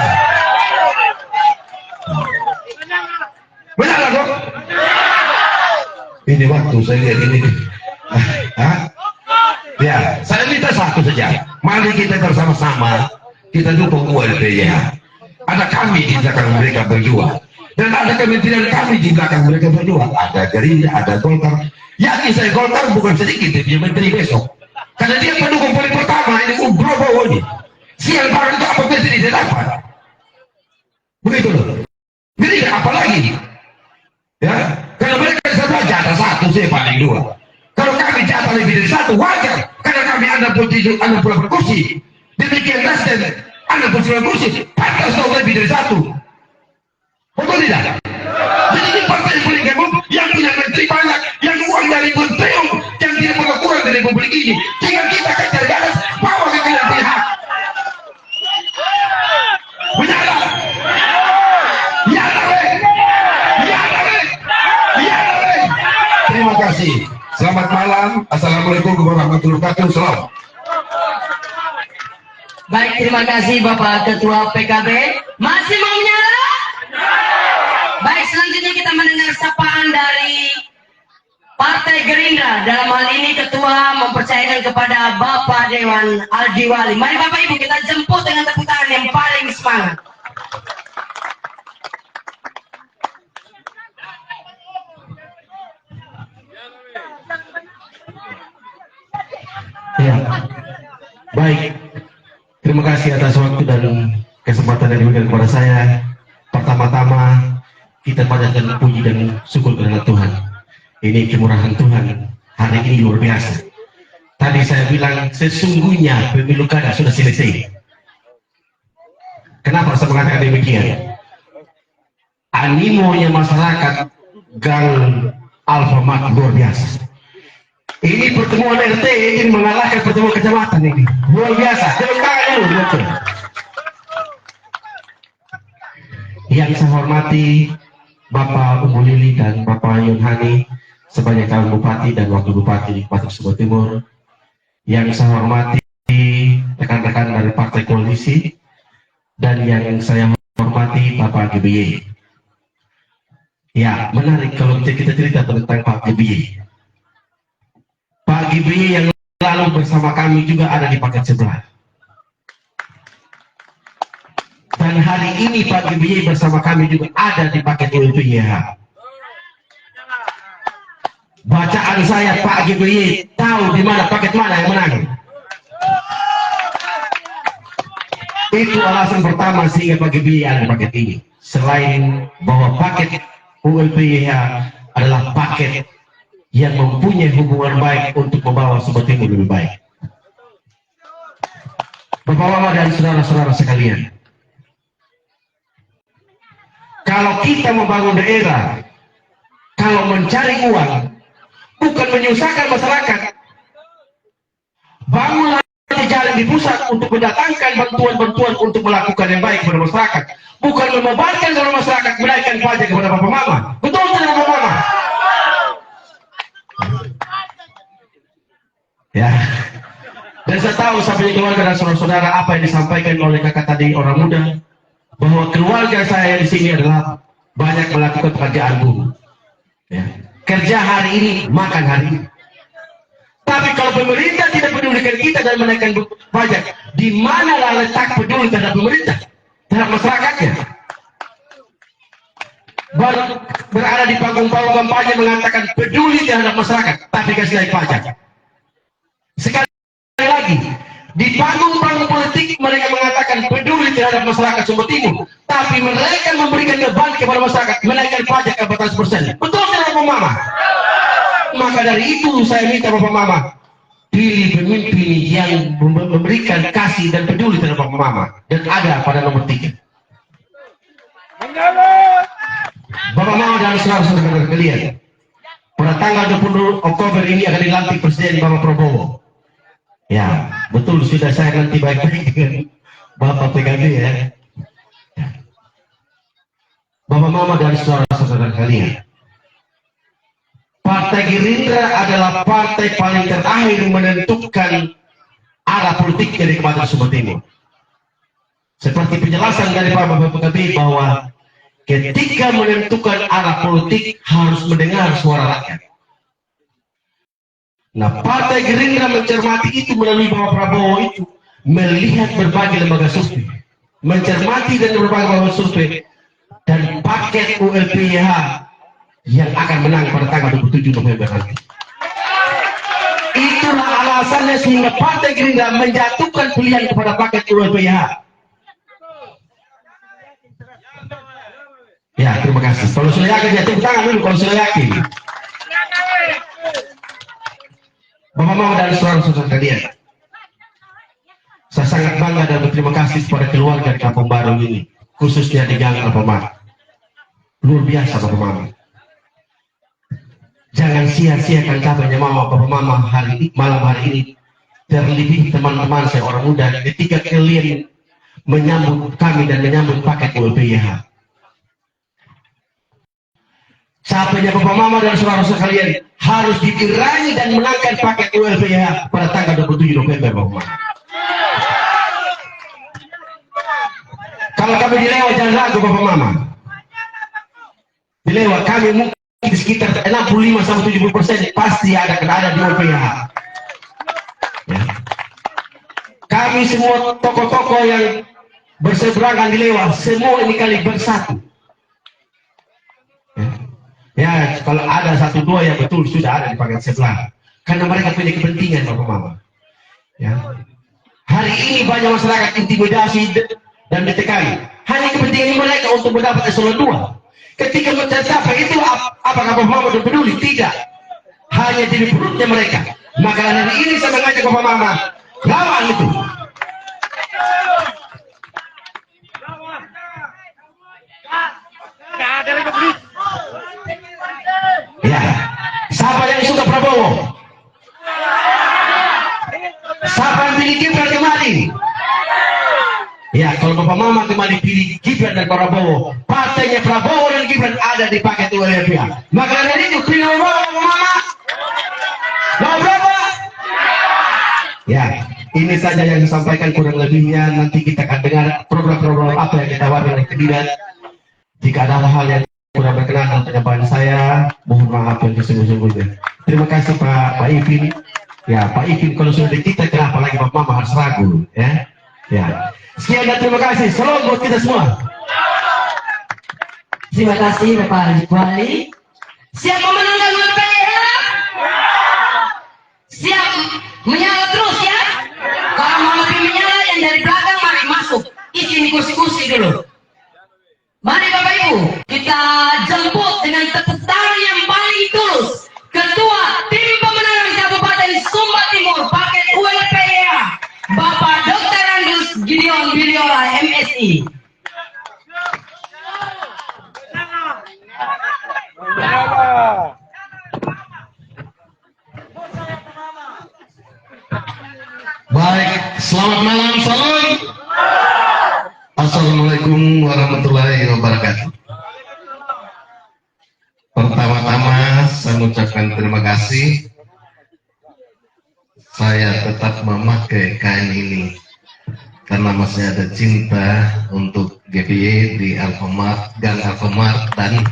Benar kok? Ini waktu saya lihat ini. Ya, saya minta satu saja. Mari kita bersama-sama kita dukung ULPY. Ada kami di belakang mereka berdua, dan ada kementerian kami di belakang mereka berdua. Ada Gerindra, ada Golkar. Yakin saya Golkar bukan sedikit dia menteri besok. Karena dia pendukung paling pertama ini Ubrobo ini. Siang barang itu apa menteri dia dapat? Begitu loh. Jadi apa lagi? Ya, kalau mereka bisa jatah 1, saya paling 2. Kalau kami jatah lebih dari 1, wajar. Karena kami ada beberapa kursi. Demikian Nasdem, ada beberapa kursi. Pantas tahu lebih dari 1. Betul tidak? Jadi ini partai paling gemuk yang punya menteri banyak, yang uang dari triliun, yang tidak pernah kurang dari republik ini. Tinggal kita kejar di atas, bawa ke kalian pihak. Menyala. Terima kasih. Selamat malam. Assalamualaikum warahmatullahi wabarakatuh. Salam. Baik, terima kasih Bapak Ketua PKB. Masih mau menyala? Baik, selanjutnya kita mendengar sapaan dari Partai Gerindra. Dalam hal ini Ketua mempercayakan kepada Bapak Dewan Aldi Wali. Mari Bapak Ibu kita jemput dengan tepuk tangan yang paling semangat. Ya, baik. Terima kasih atas waktu dan kesempatan yang diberikan kepada saya. Pertama-tama kita panjatkan puji dan syukur kepada Tuhan. Ini kemurahan Tuhan hari ini luar biasa. Tadi saya bilang sesungguhnya pemilu kada sudah selesai. Kenapa saya mengatakan demikian? Animonya masyarakat Gang Alfamart luar biasa. Ini pertemuan RT ingin mengalahkan pertemuan kecamatan ini. Luar biasa. Tepuk tangan dulu. Betul. Yang saya hormati Bapak Umbu Lili dan Bapak Yunhani sebagai calon bupati dan wakil bupati di Kabupaten Sumba Timur. Yang saya hormati rekan-rekan dari partai koalisi dan yang saya hormati Bapak GBY. Ya, menarik kalau kita cerita tentang Pak GBY. Pak GBY yang lalu bersama kami juga ada di paket sebelah. hari ini Pak GBY bersama kami juga ada di paket ULPYH. Bacaan saya, Pak GBY tahu di mana paket mana yang menang. Itu alasan pertama sehingga Pak GBY ada paket ini. Selain bahwa paket ULPYH adalah paket yang mempunyai hubungan baik untuk membawa Sumba Timur lebih baik. Bapak Mama dan saudara-saudara sekalian, kalau kita membangun daerah, kalau mencari uang, bukan menyusahkan masyarakat. Bangunlah jalan di pusat untuk mendatangkan bantuan-bantuan untuk melakukan yang baik kepada masyarakat, bukan membebankan kepada masyarakat menaikkan pajak kepada Bapak Mama. Betul tidak Bapak Mama? Ya. Dan saya tahu sampai keluarga dan saudara-saudara apa yang disampaikan oleh kakak tadi orang muda, bahwa keluarga saya di sini adalah banyak melakukan pekerjaan buruh. Ya. Kerja hari ini, makan hari ini. Tapi kalau pemerintah tidak pedulikan kita dan menaikkan pajak, di mana letak peduli terhadap pemerintah, terhadap masyarakatnya? Berada di panggung-panggung kampanye mengatakan peduli terhadap masyarakat, tapi kasih naik pajak. Sekali lagi, di panggung-panggung politik mereka mengatakan peduli terhadap masyarakat Sumba Timur, tapi mereka memberikan beban kepada masyarakat menaikkan pajak ke 14%. Betul tidak Bapak Mama? Maka dari itu saya minta Bapak Mama, pilih pemimpin yang memberikan kasih dan peduli terhadap Bapak Mama, dan ada pada nomor 3. Bapak Mama dan saudara-saudara sekalian, pada tanggal 20 Oktober ini akan dilantik Presiden Bapak Prabowo. Ya, betul, sudah saya nanti baik-baik dengan Bapak PKB ya. Bapak Mama dan saudara-saudara kalian, Partai Gerindra adalah partai paling terakhir menentukan arah politik dari Kabupaten Sumba Timur. Seperti penjelasan dari Bapak PKB bahwa ketika menentukan arah politik harus mendengar suara rakyat. Nah, Partai Gerindra mencermati itu melalui Bapak Prabowo itu, melihat berbagai lembaga survei, mencermati dan berbagai lembaga survei, dan paket ULPYH yang akan menang pada tanggal 27 November nanti. Itulah alasannya sehingga Partai Gerindra menjatuhkan pilihan kepada paket ULPYH. Ya, terima kasih. Kalau sudah yakin, ya tepuk tangan dulu kalau sudah yakin. Bapak Mama dan saudara-saudara sekalian, saya sangat bangga dan berterima kasih kepada keluarga di Kampung Baru ini, khususnya di Gang Alfamart. Luar biasa Bapak Mama. Jangan sia-siakan capeknya Mama, Bapak Mama hari ini, malam hari ini, terlebih teman-teman saya orang muda ketika kalian menyambut kami dan menyambut paket ULPYH. Capeknya Bapak Mama dan saudara-saudara sekalian harus ditirangi dan menangkan paket ULPYH pada tanggal 27 November Bapak Mama. Kalau kami dilewat jangan ragu Bapak Mama. Dilewat kami mungkin di sekitar 65-70% pasti ada di ULPYH. Ya. Kami semua tokoh-tokoh yang berseberangan dilewat, semua ini kali bersatu. Ya, kalau ada 1-2 yang betul sudah ada di paket sebelah, karena mereka punya kepentingan Bapak Mama. Ya. Hari ini banyak masyarakat intimidasi dan ditekani. Hanya kepentingan mereka untuk mendapat eselon 2. Ketika mencapai itu, apakah Bapak Mama sudah peduli? Tidak. Hanya di perutnya mereka. Maka hari ini saya mengajak Bapak Mama, lawan itu. Ya, siapa yang suka Prabowo? Siapa yang pilih Gibran kembali? Ya, kalau Bapak Mama kembali pilih Gibran dan Prabowo, partainya Prabowo dan Gibran ada di paket ULPYH. Maka dari itu pilih Bapak Mama. Mau berapa? Ya, ini saja yang disampaikan, kurang lebihnya nanti kita akan dengar program-program apa yang ditawarkan oleh kandidat. Jika ada hal yang kurang berkenan dalam penyampaian saya, mohon maaf yang sesungguh-sungguhnya. Terima kasih Pak Ipin. Ya, Pak Ipin kalau sudah kita kenapa lagi Bapak Mama harus ragu, ya. Ya. Sekian dan terima kasih. Salam buat kita semua. Terima kasih Bapak Haji Kuali. Siap memenangkan UPH? Siap menyala terus ya? Kalau mau lebih menyala yang dari belakang mari masuk. Isi kursi-kursi dulu. Mari Bapak Ibu, kita jemput dengan tepuk tangan yang paling tulus Ketua Tim Pemenangan Kabupaten Sumba Timur paket ULPA Bapak Dr. Angus Gideon Biliola MSI. Baik, selamat malam, salam. Assalamualaikum warahmatullahi wabarakatuh. Pertama-tama saya mengucapkan terima kasih. Saya tetap memakai kain ini karena masih ada cinta untuk GBY di Alfamart, Gang Alfamart dan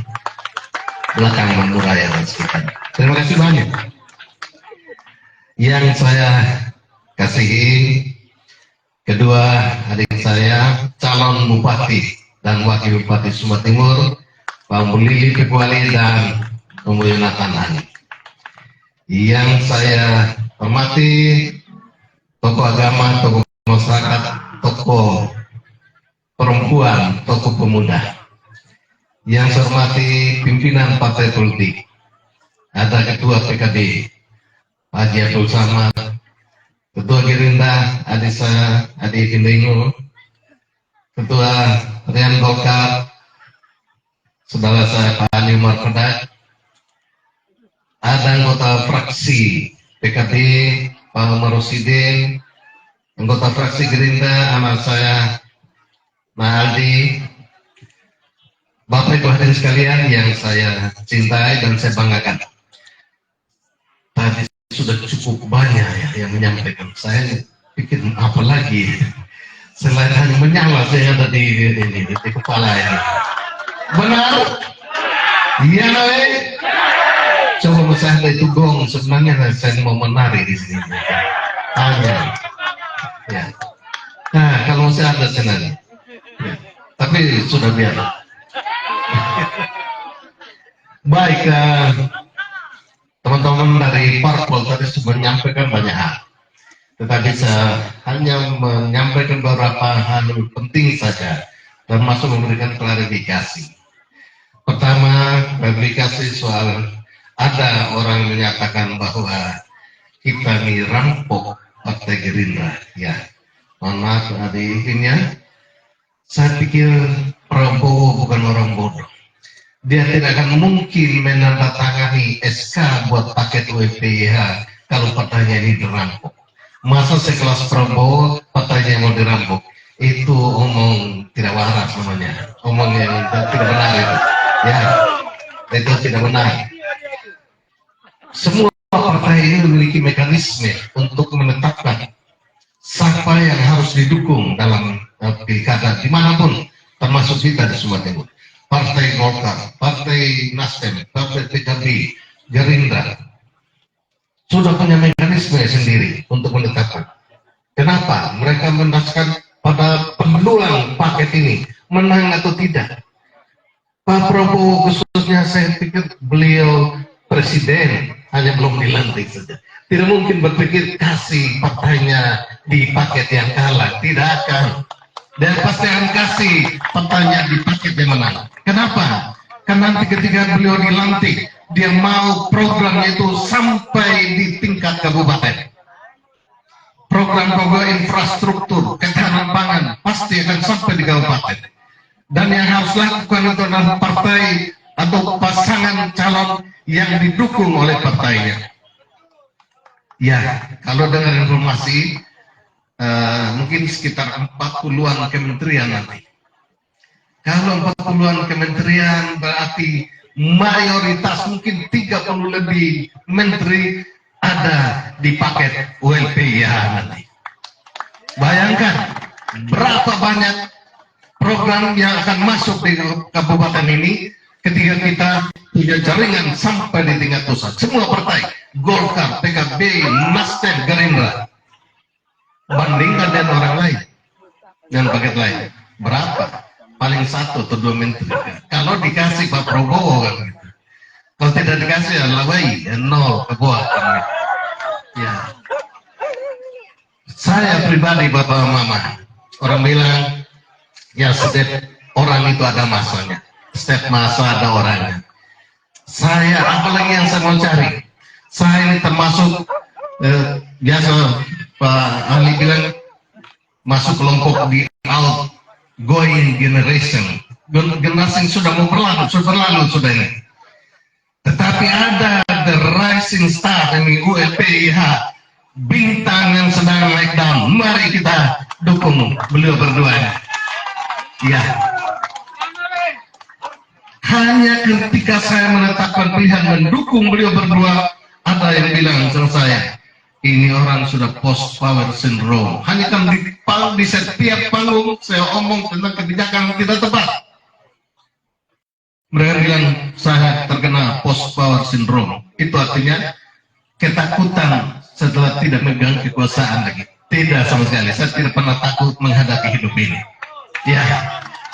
belakang Mamuraya dan sekitar. Terima kasih banyak. Yang saya kasihi kedua adik saya, calon bupati dan wakil bupati Sumba Timur, Pak Mulili Pekuali dan Umbu Yonatan Hani. Yang saya hormati tokoh agama, tokoh masyarakat, tokoh perempuan, tokoh pemuda. Yang saya hormati pimpinan partai politik, ada ketua PKB Haji Abdul Samad, Ketua Gerindra adik saya Adi Findengo, Ketua Rian Golkar saudara saya Pak Ali Umar Pedak, ada anggota fraksi PKB Pak Umar Rosidin, anggota fraksi Gerindra anak saya Nah Aldi, Bapak Ibu hadirin sekalian yang saya cintai dan saya banggakan. Tadi sudah cukup banyak ya yang menyampaikan. Saya pikir apa lagi selain hanya menyala saya ada di kepala ini. Benar? Iya nawe. Coba saya itu gong sebenarnya saya mau menari di sini. Hanya. Ya. Nah kalau saya ada senang. Ya. Tapi sudah biasa. Baik. Teman-teman dari parpol tadi sudah menyampaikan banyak hal, tetapi saya hanya menyampaikan beberapa hal penting saja, termasuk memberikan klarifikasi. Pertama, klarifikasi soal ada orang menyatakan bahwa kita ini rampok Partai Gerindra. Ya, mohon maaf adik izinnya. Saya pikir Prabowo bukan orang bodoh. Dia tidak akan mungkin menandatangani SK buat paket UPH kalau partainya ini dirampok. Masa sekelas Prabowo partainya mau dirampok? Itu omong tidak waras namanya. Omong yang tidak benar itu. Ya, itu tidak benar. Semua partai ini memiliki mekanisme untuk menetapkan siapa yang harus didukung dalam pilkada dimanapun, termasuk kita di Sumba Timur. Partai Golkar, Partai Nasdem, Partai PKB, Gerindra sudah punya mekanisme sendiri untuk menetapkan. Kenapa? Mereka mendasarkan pada peluang paket ini menang atau tidak. Pak Prabowo khususnya saya pikir beliau presiden hanya belum dilantik saja. Tidak mungkin berpikir kasih partainya di paket yang kalah, tidak akan. Dan pasti akan kasih partainya di paket yang menang. Kenapa? Karena nanti ketika beliau dilantik, dia mau program itu sampai di tingkat kabupaten. Program-program infrastruktur, ketahanan pangan pasti akan sampai di kabupaten. Dan yang harus lakukan itu adalah partai atau pasangan calon yang didukung oleh partainya. Ya, kalau dengar informasi, mungkin sekitar 40-an kementerian nanti. Kalau 40-an kementerian berarti mayoritas mungkin 30 lebih menteri ada di paket ULPIH nanti. Bayangkan berapa banyak program yang akan masuk di kabupaten ini ketika kita punya jaringan sampai di tingkat pusat. Semua partai, Golkar, PKB, Nasdem, Gerindra. Bandingkan dengan orang lain. dan paket lain. Berapa? Paling 1 atau 2 menteri. Kalau dikasih Pak Prabowo kan gitu. Kalau tidak dikasih ya labai, ya 0 ke bawah kan gitu. Ya. Saya pribadi Bapak Mama, orang bilang ya setiap orang itu ada masanya. Setiap masa ada orangnya. Saya apalagi yang saya mau cari. Saya ini termasuk biasa Pak Ali bilang masuk kelompok di outgoing generation. Generasi yang sudah mau berlalu sudah ini. Tetapi ada the rising star ini ULPIH, bintang yang sedang naik down. Mari kita dukung beliau berdua. Ya. Hanya ketika saya menetapkan pilihan mendukung beliau berdua, ada yang bilang sama saya, ini orang sudah post power syndrome. Hanya kan di setiap panggung saya omong tentang kebijakan tidak tepat. Mereka bilang saya terkena post power syndrome. Itu artinya ketakutan setelah tidak megang kekuasaan lagi. Tidak sama sekali. Saya tidak pernah takut menghadapi hidup ini. Ya,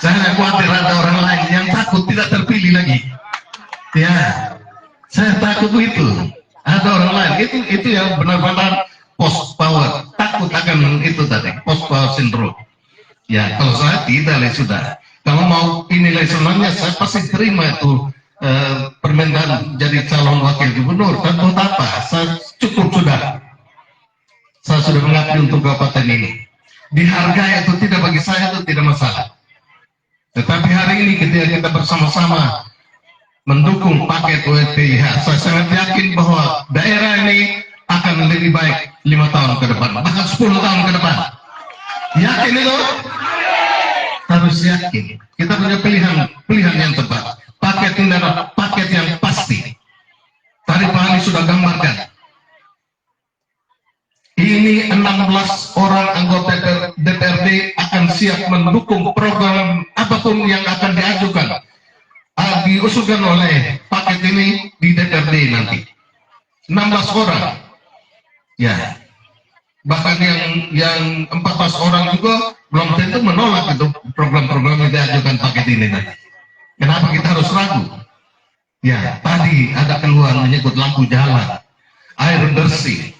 saya khawatir ada orang lain yang takut tidak terpilih lagi. Ya, saya takut begitu. Ada orang lain itu yang benar-benar post power, takut akan itu tadi post power syndrome. Ya, kalau saya tidak lah sudah. Kalau mau inilah sebenarnya saya pasti terima itu permintaan jadi calon wakil gubernur. Dan buat apa? Saya cukup sudah. Saya sudah mengabdi untuk kabupaten ini. Dihargai itu tidak bagi saya itu tidak masalah. Tetapi hari ini ketika kita bersama-sama mendukung paket ULPIH, saya sangat yakin bahwa daerah ini akan lebih baik 5 tahun ke depan, bahkan 10 tahun ke depan. Yakin itu? Harus yakin. Kita punya pilihan yang tepat. Paket ini adalah paket yang pasti. Tadi Pak Ali sudah gambarkan. Ini 16 orang anggota DPRD akan siap mendukung program apapun yang akan diajukan. Diusulkan oleh paket ini di DPRD nanti. 16 orang. Ya. Bahkan yang 14 orang juga belum tentu menolak itu program-program yang diajukan paket ini nanti. Kenapa kita harus ragu? Ya, tadi ada keluhan menyebut lampu jalan, air bersih.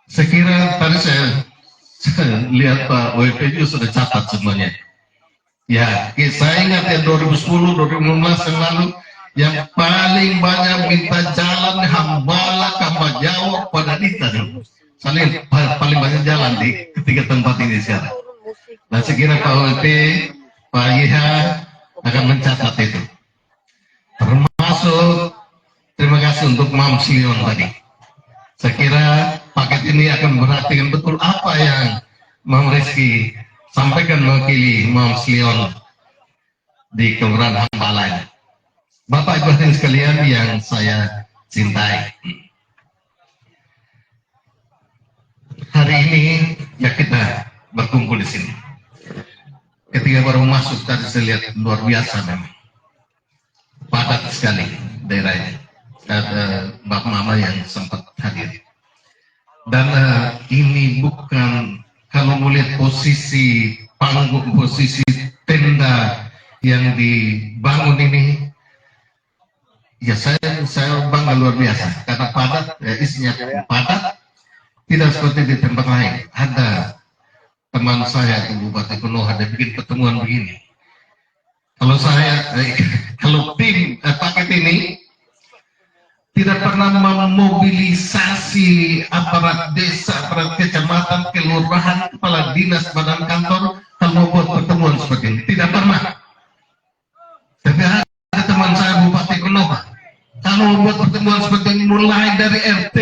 Saya kira tadi saya lihat Pak WP sudah catat semuanya. Ya, saya ingat ya 2010, 2015 yang lalu, yang paling banyak minta jalan Hambala, Kambajawa, pada Dita. Saya paling banyak jalan di ketiga tempat ini sekarang. Nah, saya kira Pak WP, Pak YH akan mencatat itu. Termasuk terima kasih untuk Mam Silion tadi. Saya kira paket ini akan memperhatikan betul apa yang Mam Rizky sampaikan mewakili Mam Silion di Kelurahan Hambala. Bapak Ibu hadirin sekalian yang saya cintai. Hari ini ya kita berkumpul di sini. Ketika baru masuk tadi saya lihat luar biasa memang. Padat sekali daerahnya. Ada Bapak Mama yang sempat hadir. Dan ini bukan, kalau melihat posisi panggung, posisi tenda yang dibangun ini, ya saya bangga luar biasa. Karena padat, ya isinya padat. Tidak seperti di tempat lain. Ada teman saya di Bupati Konoha ada bikin pertemuan begini. Kalau saya, kalau tim paket ini tidak pernah memobilisasi aparat desa, aparat kecamatan, kelurahan, kepala dinas, badan kantor, kalau membuat pertemuan seperti ini. Tidak pernah. Tapi ada teman saya Bupati Konoha, kalau membuat pertemuan seperti ini mulai dari RT,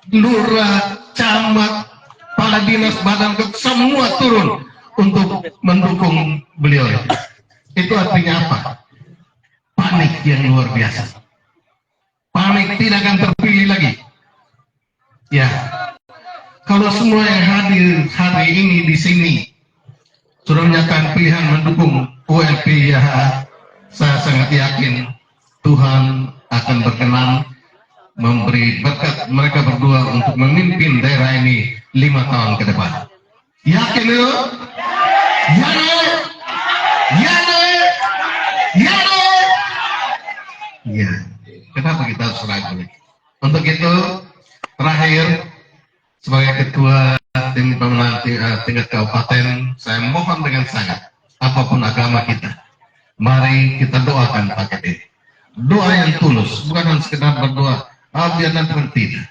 lurah, camat, kepala dinas, badan semua turun untuk mendukung beliau. Itu artinya apa? Panik yang luar biasa. Panik tidak akan terpilih lagi. Ya, kalau semua yang hadir hari ini di sini sudah menyatakan pilihan mendukung ULPIH, saya sangat yakin Tuhan akan berkenan memberi berkat mereka berdua untuk memimpin daerah ini 5 tahun ke depan. Yakin lu? Ya lu? Ya lu? Ya lu? Ya. Kenapa kita harus ragu? Untuk itu, terakhir, sebagai ketua tim pemenang tingkat kabupaten, saya mohon dengan sangat, apapun agama kita, mari kita doakan paket ini. Doa yang tulus, bukan hanya sekedar berdoa, biar nanti tidak.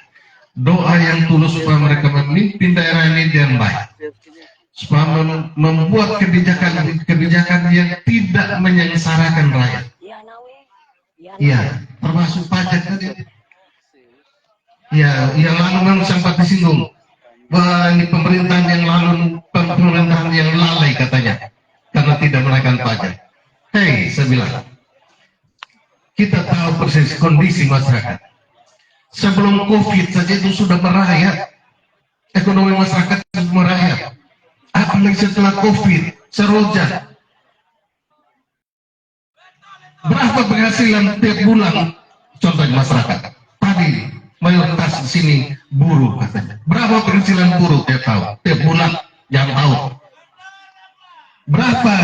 Doa yang tulus supaya mereka memimpin daerah ini dengan baik, supaya membuat kebijakan yang tidak menyengsarakan rakyat. Ya, termasuk pajak tadi. Ya, yang lalu sempat disinggung. Wah, ini pemerintahan yang lalai katanya, karena tidak menaikkan pajak. Hei, saya bilang, kita tahu persis kondisi masyarakat. Sebelum COVID saja itu sudah merayap, ekonomi masyarakat sudah merayap. Apalagi setelah COVID, seroja. Berapa penghasilan tiap bulan? Contohnya masyarakat. Tadi mayoritas di sini buruh katanya. Berapa penghasilan buruh tiap tahun? Tiap bulan? Yang tahu. Berapa?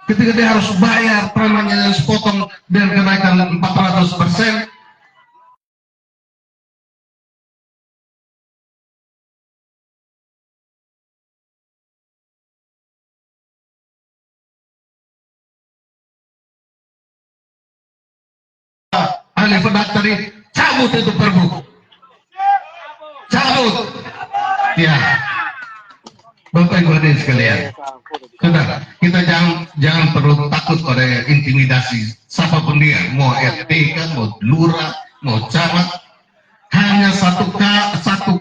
Ketika dia harus bayar premannya yang sepotong dan kenaikan 400%, ahli pendaktari cabut itu perbu, cabut. Ya, Bapak Ibu hadirin sekalian, sudah, kita jangan perlu takut pada intimidasi siapapun dia, mau RT kan, mau lurah, mau camat. Hanya satu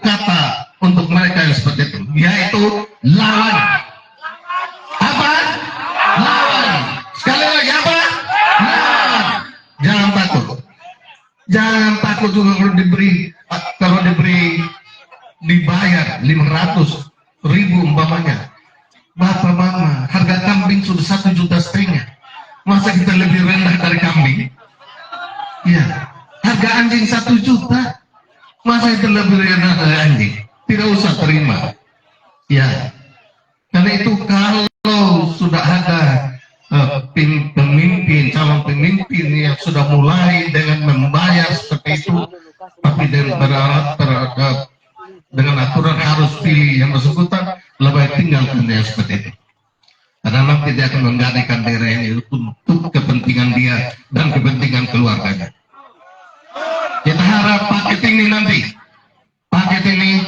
kata untuk mereka yang seperti itu, yaitu lawan. Apa? Lawan. Sekali lagi apa? Lawan. Jangan takut. Jangan takut juga kalau dibayar 500.000 umpamanya. Bapak mama, harga kambing sudah 1,5 juta. Masa kita lebih rendah dari kambing? Ya. Harga anjing 1 juta. Masa kita lebih rendah dari anjing? Tidak usah terima. Ya. Karena itu kalau sudah ada calon pemimpin yang sudah mulai dengan membayar seperti itu, tapi dengan aturan harus pilih yang bersangkutan, lebih tinggalkan dia seperti itu. Karena nanti dia akan menggadaikan daerah ini untuk kepentingan dia dan kepentingan keluarganya. Kita harap paket ini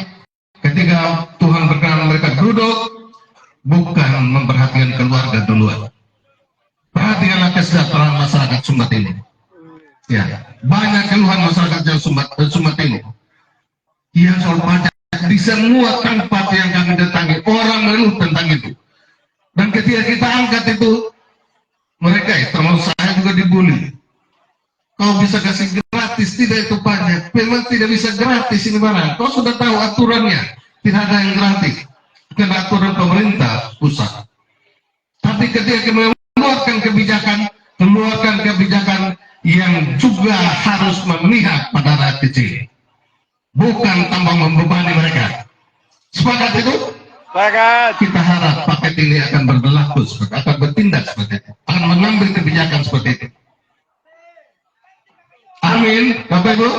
ketika Tuhan berkenan mereka duduk, bukan memperhatikan keluarga duluan. Perhatikanlah kesejahteraan masyarakat Sumba Timur. Ya, banyak keluhan masyarakat yang Sumba Timur. Yang soal pajak di semua tempat yang kami datangi, orang mengeluh tentang itu. Dan ketika kita angkat itu, mereka, termasuk saya juga dibully. Kau bisa kasih gratis, tidak itu pajak. Memang tidak bisa gratis ini barang. Kau sudah tahu aturannya, tidak ada yang gratis. Karena aturan pemerintah pusat. Tapi ketika mengeluarkan kebijakan yang juga harus memihak pada rakyat kecil, bukan tambah membebani mereka. Sepakat itu? Sepakat. Kita harap paket ini akan berlaku, akan bertindak seperti itu, akan mengambil kebijakan seperti itu. Amin, Bapak Ibu.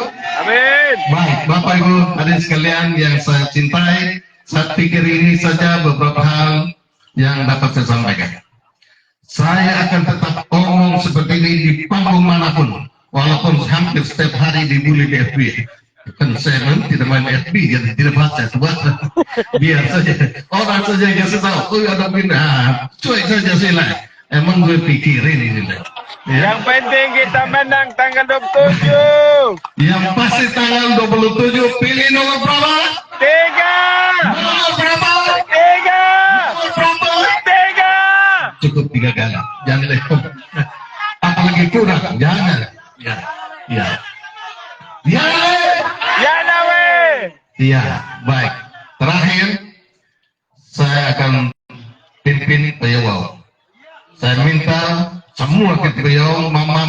Amin. Baik, Bapak Ibu, hadirin sekalian yang saya cintai, saya pikir ini saja beberapa hal yang dapat saya sampaikan. Saya akan tetap ngomong seperti ini di panggung manapun, walaupun hampir setiap hari dibully di FB. Kan saya tidak main FB, jadi tidak baca, biar saja. Orang saja yang kasih tahu, oh ada pindah, cuek saja sila. Emang gue pikirin ini. Ya. Yang penting kita menang tanggal 27. Yang pasti tanggal 27, pilih nomor berapa? 3. Nomor berapa? 3. Nomor berapa? 3. Cukup 3 kali. Jangan deh. Apalagi kurang, jangan. Ya. Ya. Ya. Ya nawe. Iya, baik. Terakhir, saya akan pimpin Peyawau. Saya minta semua ketua mama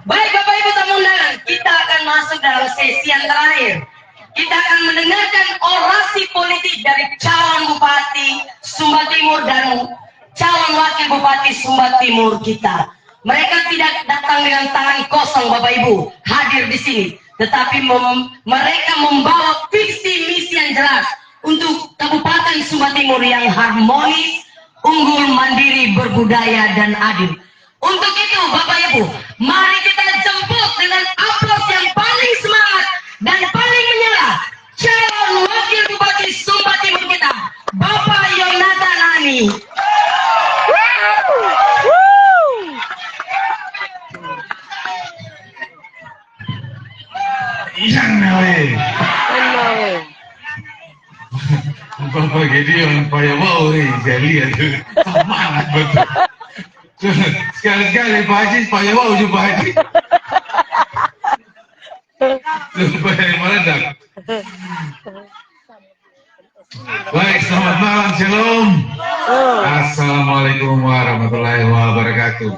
Baik Bapak Ibu tamu undangan, kita akan masuk dalam sesi yang terakhir. Kita akan mendengarkan orasi politik dari calon Bupati Sumba Timur dan calon Wakil Bupati Sumba Timur kita. Mereka tidak datang dengan tangan kosong Bapak Ibu hadir di sini, tetapi mereka membawa visi misi yang jelas untuk Kabupaten Sumba Timur yang harmonis, unggul, mandiri, berbudaya dan adil. Untuk itu Bapak Ibu, mari kita jemput dengan aplaus yang paling semangat dan paling menyala calon Wakil Bupati Sumba Timur kita, Bapak Yonatan Ani. Yang nawe. Bapak Gideon Pak Yawau nih, saya lihat semangat betul. Sekali-sekali Pak Haji, Pak Yawau juga Pak Haji. Supaya meledak. Baik, selamat malam, shalom. Assalamualaikum warahmatullahi wabarakatuh.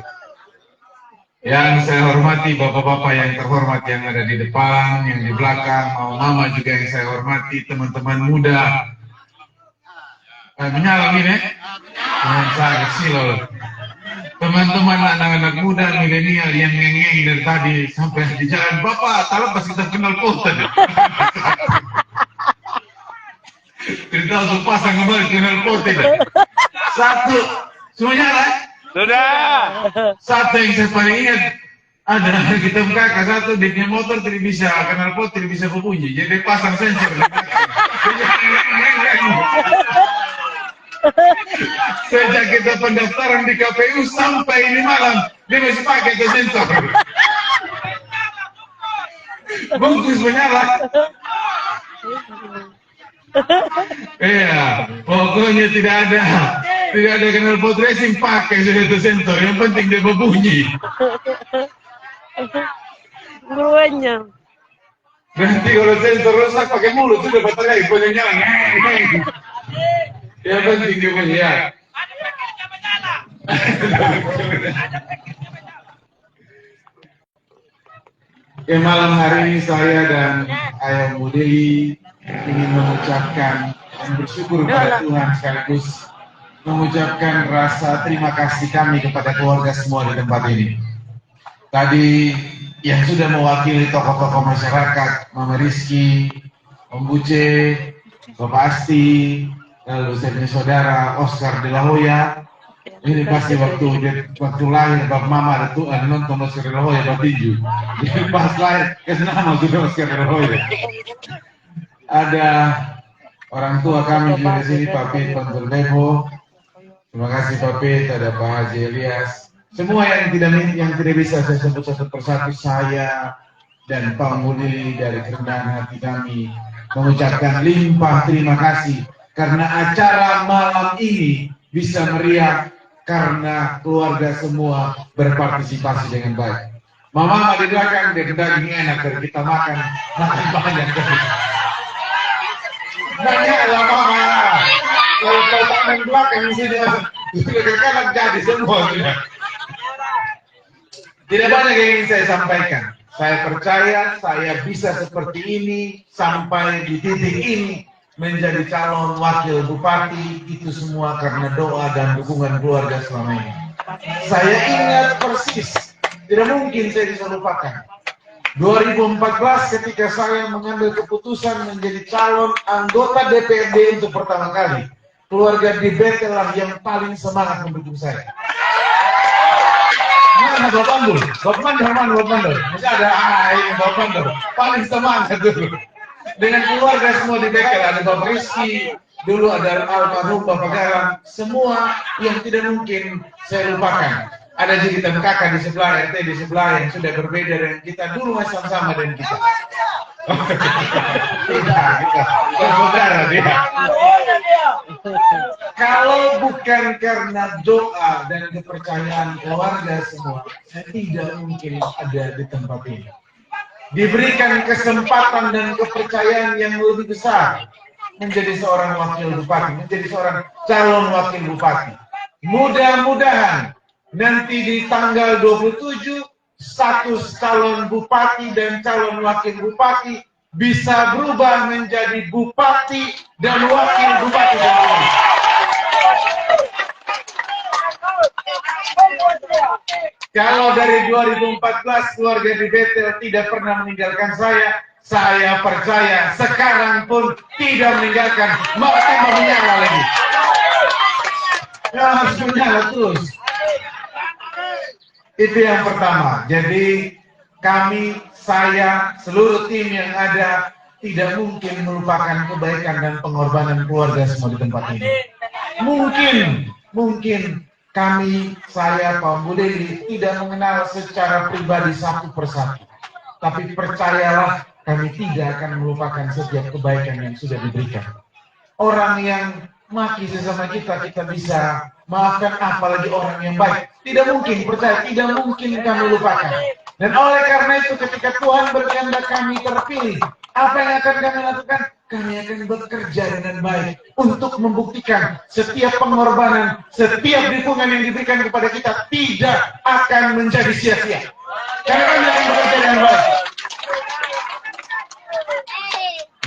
Yang saya hormati bapak-bapak yang terhormat yang ada di depan, yang di belakang, mama-mama juga yang saya hormati, teman-teman muda. Menyala ini, saya kecil loh. Teman-teman anak-anak muda milenial yang ngeng-ngeng dari tadi sampai di jalan, Bapak, kalau pas kita kenal kota deh. Kita langsung pasang kembali kenal kota deh. Satu, semuanya lah. Sudah. Satu yang saya paling ingat ada kita kakak satu di motor tidak bisa kenal pot, tidak bisa berbunyi, jadi pasang sensor. Sejak kita pendaftaran di KPU sampai ini malam dia masih pakai ke sensor. Bungkus menyala. Iya, pokoknya tidak ada kenal pot racing, pakai sudah itu sensor. Yang penting dia berbunyi. Gurunya. Nanti kalau sensor rusak pakai mulut sudah baterai boleh nyala. Yang penting dia bunyi ya. Malam hari ini saya dan Ayah Mudeli ingin mengucapkan dan bersyukur kepada Tuhan sekaligus mengucapkan rasa terima kasih kami kepada keluarga semua di tempat ini. Tadi yang sudah mewakili tokoh-tokoh masyarakat, Mama Rizky, Om Buce, Bapak Asti, lalu saya punya saudara Oscar de la Hoya. Ini pasti waktu lahir Bapak Mama ada tuh nonton Oscar de la Hoya Batinju. Jadi pas lahir kesenama sudah Oscar de la Hoya. Ada orang tua kami juga di sini, Pak Pit Pantur Bebo. Terima kasih Pak Pit, ada Pak Haji Elias. Semua yang tidak bisa saya sebut satu persatu, saya dan Pak Mulili dari kerendahan hati kami mengucapkan limpah terima kasih karena acara malam ini bisa meriah karena keluarga semua berpartisipasi dengan baik. Mama di belakang daging enak dari kita makan banyak dari. Banyak lah mama. Kalau tangan belakang sini sudah kanan jadi semua sudah. Tidak banyak yang ingin saya sampaikan. Saya percaya saya bisa seperti ini sampai di titik ini menjadi calon wakil bupati itu semua karena doa dan dukungan keluarga selama ini. Saya ingat persis, tidak mungkin saya bisa lupakan. 2014 ketika saya mengambil keputusan menjadi calon anggota DPRD untuk pertama kali, keluarga di Betel lah yang paling semangat mendukung saya. Mana Bapak Mandul? Bapak Mandul? Masih ada ini Bapak Mandul. Paling semangat dulu. Dengan keluarga semua di Betel, ada Bapak Rizky, dulu ada almarhum Bapak Galang, semua yang tidak mungkin saya lupakan. Ada juga kakak di sebelah, RT di sebelah yang sudah berbeda dengan kita, dulu masih sama dengan kita. Kita saudara dia. Kalau bukan karena doa dan kepercayaan keluarga semua, saya tidak mungkin ada di tempat ini. Diberikan kesempatan dan kepercayaan yang lebih besar menjadi seorang wakil bupati, menjadi seorang calon wakil bupati. Mudah-mudahan nanti di tanggal 27 status calon bupati dan calon wakil bupati bisa berubah menjadi bupati dan wakil bupati. Kalau dari 2014 keluarga di Betel tidak pernah meninggalkan saya percaya sekarang pun tidak meninggalkan, malah menyala lagi. Ya, harus menyala terus. Itu yang pertama. Jadi kami, saya, seluruh tim yang ada tidak mungkin melupakan kebaikan dan pengorbanan keluarga semua di tempat ini. Mungkin kami, saya, Pak Budeli tidak mengenal secara pribadi satu persatu. Tapi percayalah, kami tidak akan melupakan setiap kebaikan yang sudah diberikan. Orang yang maki sesama kita bisa maafkan, apalagi orang yang baik. Tidak mungkin, percaya, tidak mungkin kami lupakan. Dan oleh karena itu ketika Tuhan berkehendak kami terpilih, apa yang akan kami lakukan? Kami akan bekerja dengan baik untuk membuktikan setiap pengorbanan, setiap dukungan yang diberikan kepada kita tidak akan menjadi sia-sia. Karena kami akan bekerja dengan baik.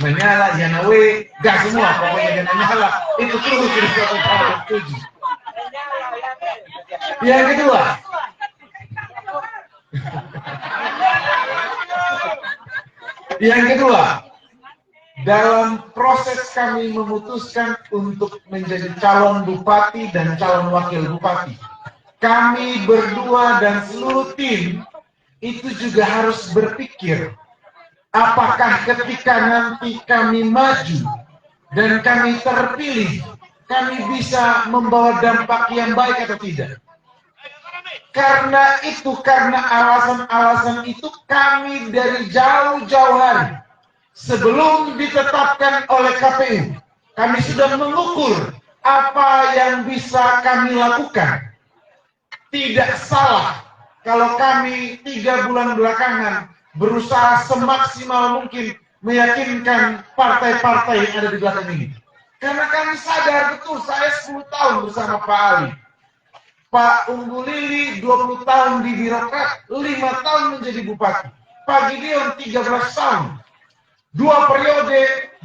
Menyala, janawe, gas semua, pokoknya jangan nyala. Itu terus jadi suatu hal yang setuju. Yang kedua, dalam proses kami memutuskan untuk menjadi calon bupati dan calon wakil bupati, kami berdua dan seluruh tim itu juga harus berpikir, apakah ketika nanti kami maju dan kami terpilih, kami bisa membawa dampak yang baik atau tidak. Karena alasan-alasan itu kami dari jauh-jauh hari sebelum ditetapkan oleh KPU, kami sudah mengukur apa yang bisa kami lakukan. Tidak salah kalau kami 3 bulan belakangan berusaha semaksimal mungkin meyakinkan partai-partai yang ada di belakang ini. Karena kami sadar betul, saya 10 tahun bersama Pak Ali. Pak Umbu Lili 20 tahun di birokrat, 5 tahun menjadi bupati. Pak Gideon 13 tahun. 2,5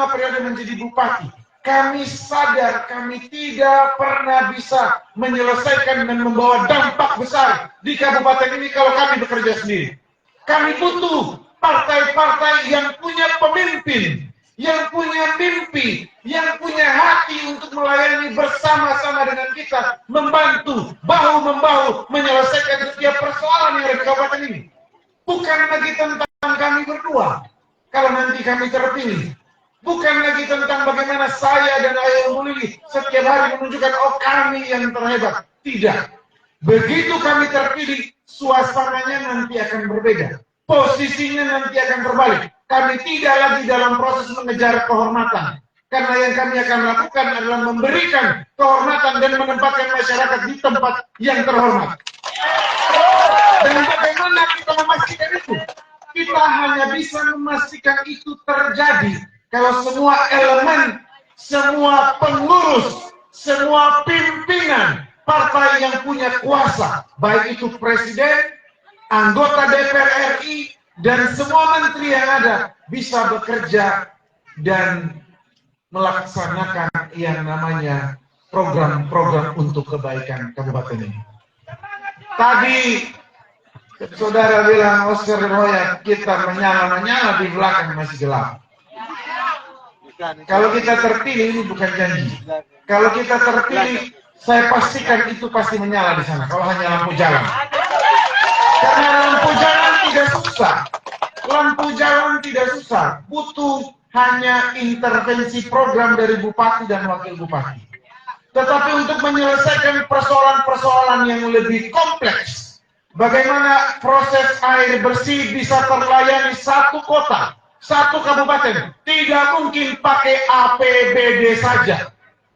periode menjadi bupati. Kami sadar kami tidak pernah bisa menyelesaikan dan membawa dampak besar di kabupaten ini kalau kami bekerja sendiri. Kami butuh partai-partai yang punya pemimpin, yang punya mimpi, yang punya hati untuk melayani bersama-sama dengan kita, membantu, bahu-membahu menyelesaikan setiap persoalan yang ada di kabupaten ini. Bukan lagi tentang kami berdua, kalau nanti kami terpilih. Bukan lagi tentang bagaimana saya dan Ayah Umbu Lili setiap hari menunjukkan, oh kami yang terhebat. Tidak. Begitu kami terpilih, suasananya nanti akan berbeda. Posisinya nanti akan terbalik. Kami tidak lagi dalam proses mengejar kehormatan. Karena yang kami akan lakukan adalah memberikan kehormatan dan menempatkan masyarakat di tempat yang terhormat. Dan bagaimana kita memastikan itu? Kita hanya bisa memastikan itu terjadi kalau semua elemen, semua pengurus, semua pimpinan partai yang punya kuasa, baik itu presiden, anggota DPR RI, dan semua menteri yang ada bisa bekerja dan melaksanakan yang namanya program-program untuk kebaikan kabupaten ini. Tadi saudara bilang, Oscar dan Hoya, kita menyala-menyala di belakang masih gelap. Kalau kita terpilih, ini bukan janji. Kalau kita terpilih, saya pastikan itu pasti menyala di sana. Kalau hanya lampu jalan. Karena lampu jalan tidak susah. Lampu jalan tidak susah. Butuh hanya intervensi program dari bupati dan wakil bupati. Tetapi untuk menyelesaikan persoalan-persoalan yang lebih kompleks, bagaimana proses air bersih bisa terlayani satu kota, satu kabupaten, tidak mungkin pakai APBD saja.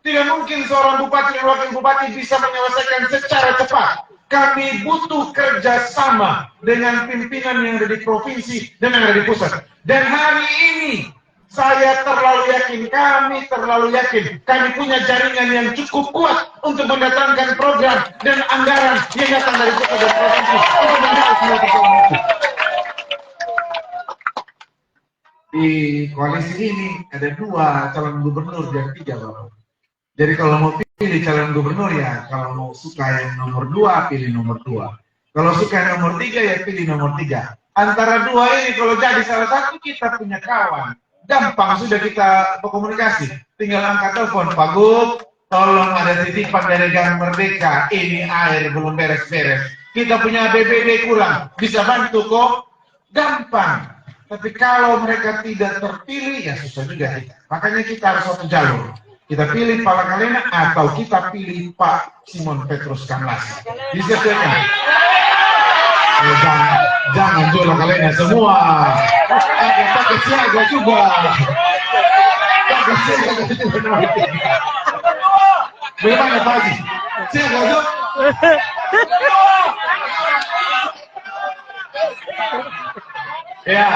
Tidak mungkin seorang bupati dan wakil bupati bisa menyelesaikan secara cepat. Kami butuh kerjasama dengan pimpinan yang ada di provinsi dan yang ada di pusat. Dan hari ini Saya terlalu yakin, kami terlalu yakin, kami punya jaringan yang cukup kuat untuk mendatangkan program dan anggaran yang datang dari kota dan provinsi untuk menjawab semua persoalan itu. Di koalisi ini ada 2 calon gubernur dan 3 Bapak. Jadi kalau mau pilih calon gubernur ya, kalau mau suka yang nomor 2, pilih nomor 2. Kalau suka nomor 3 ya pilih nomor 3. Antara 2 ini kalau jadi salah satu kita punya kawan. Gampang sudah kita berkomunikasi. Tinggal angkat telepon, Pak Gub, tolong ada titipan dari Gang Merdeka. Ini air belum beres-beres. Kita punya BBD kurang. Bisa bantu kok? Gampang. Tapi kalau mereka tidak terpilih, ya susah juga kita. Makanya kita harus satu jalur. Kita pilih Pak Lakalena atau kita pilih Pak Simon Petrus Kamlas. Disesuaikan. Jangan jual Lakalena semua. Pakai siaga juga. Pakai siaga juga. Bagaimana Pak Haji? Siaga juga. Ya,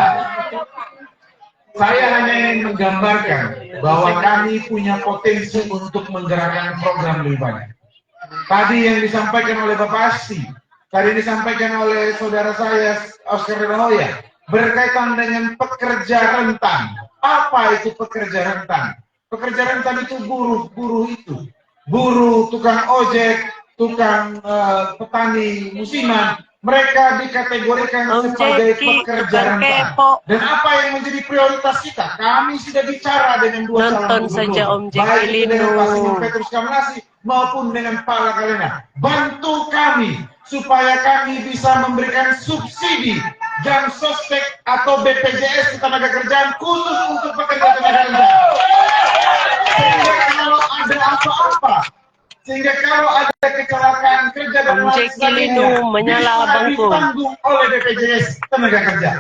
saya hanya ingin menggambarkan bahwa kami punya potensi untuk menggerakkan program lebih banyak. Tadi yang disampaikan oleh Bapak Asti, tadi disampaikan oleh saudara saya Oscar De La Hoya, berkaitan dengan pekerja rentan. Apa itu pekerja rentan? Pekerja rentan itu buruh itu. Buruh, tukang ojek, tukang petani musiman. Mereka dikategorikan sebagai pekerja rentan. Dan apa yang menjadi prioritas kita? Kami sudah bicara dengan 2 calon gubernur, baik dengan Pak Simon Petrus Kamlas maupun dengan Pak Lakalena. Bantu kami supaya kami bisa memberikan subsidi jam sospek atau BPJS ketenagakerjaan khusus untuk pekerja tenaga rentan. Sehingga kalau ada apa-apa, sehingga kalau ada kecelakaan kerja dan lain sebagainya bisa ditanggung oleh BPJS tenaga kerja.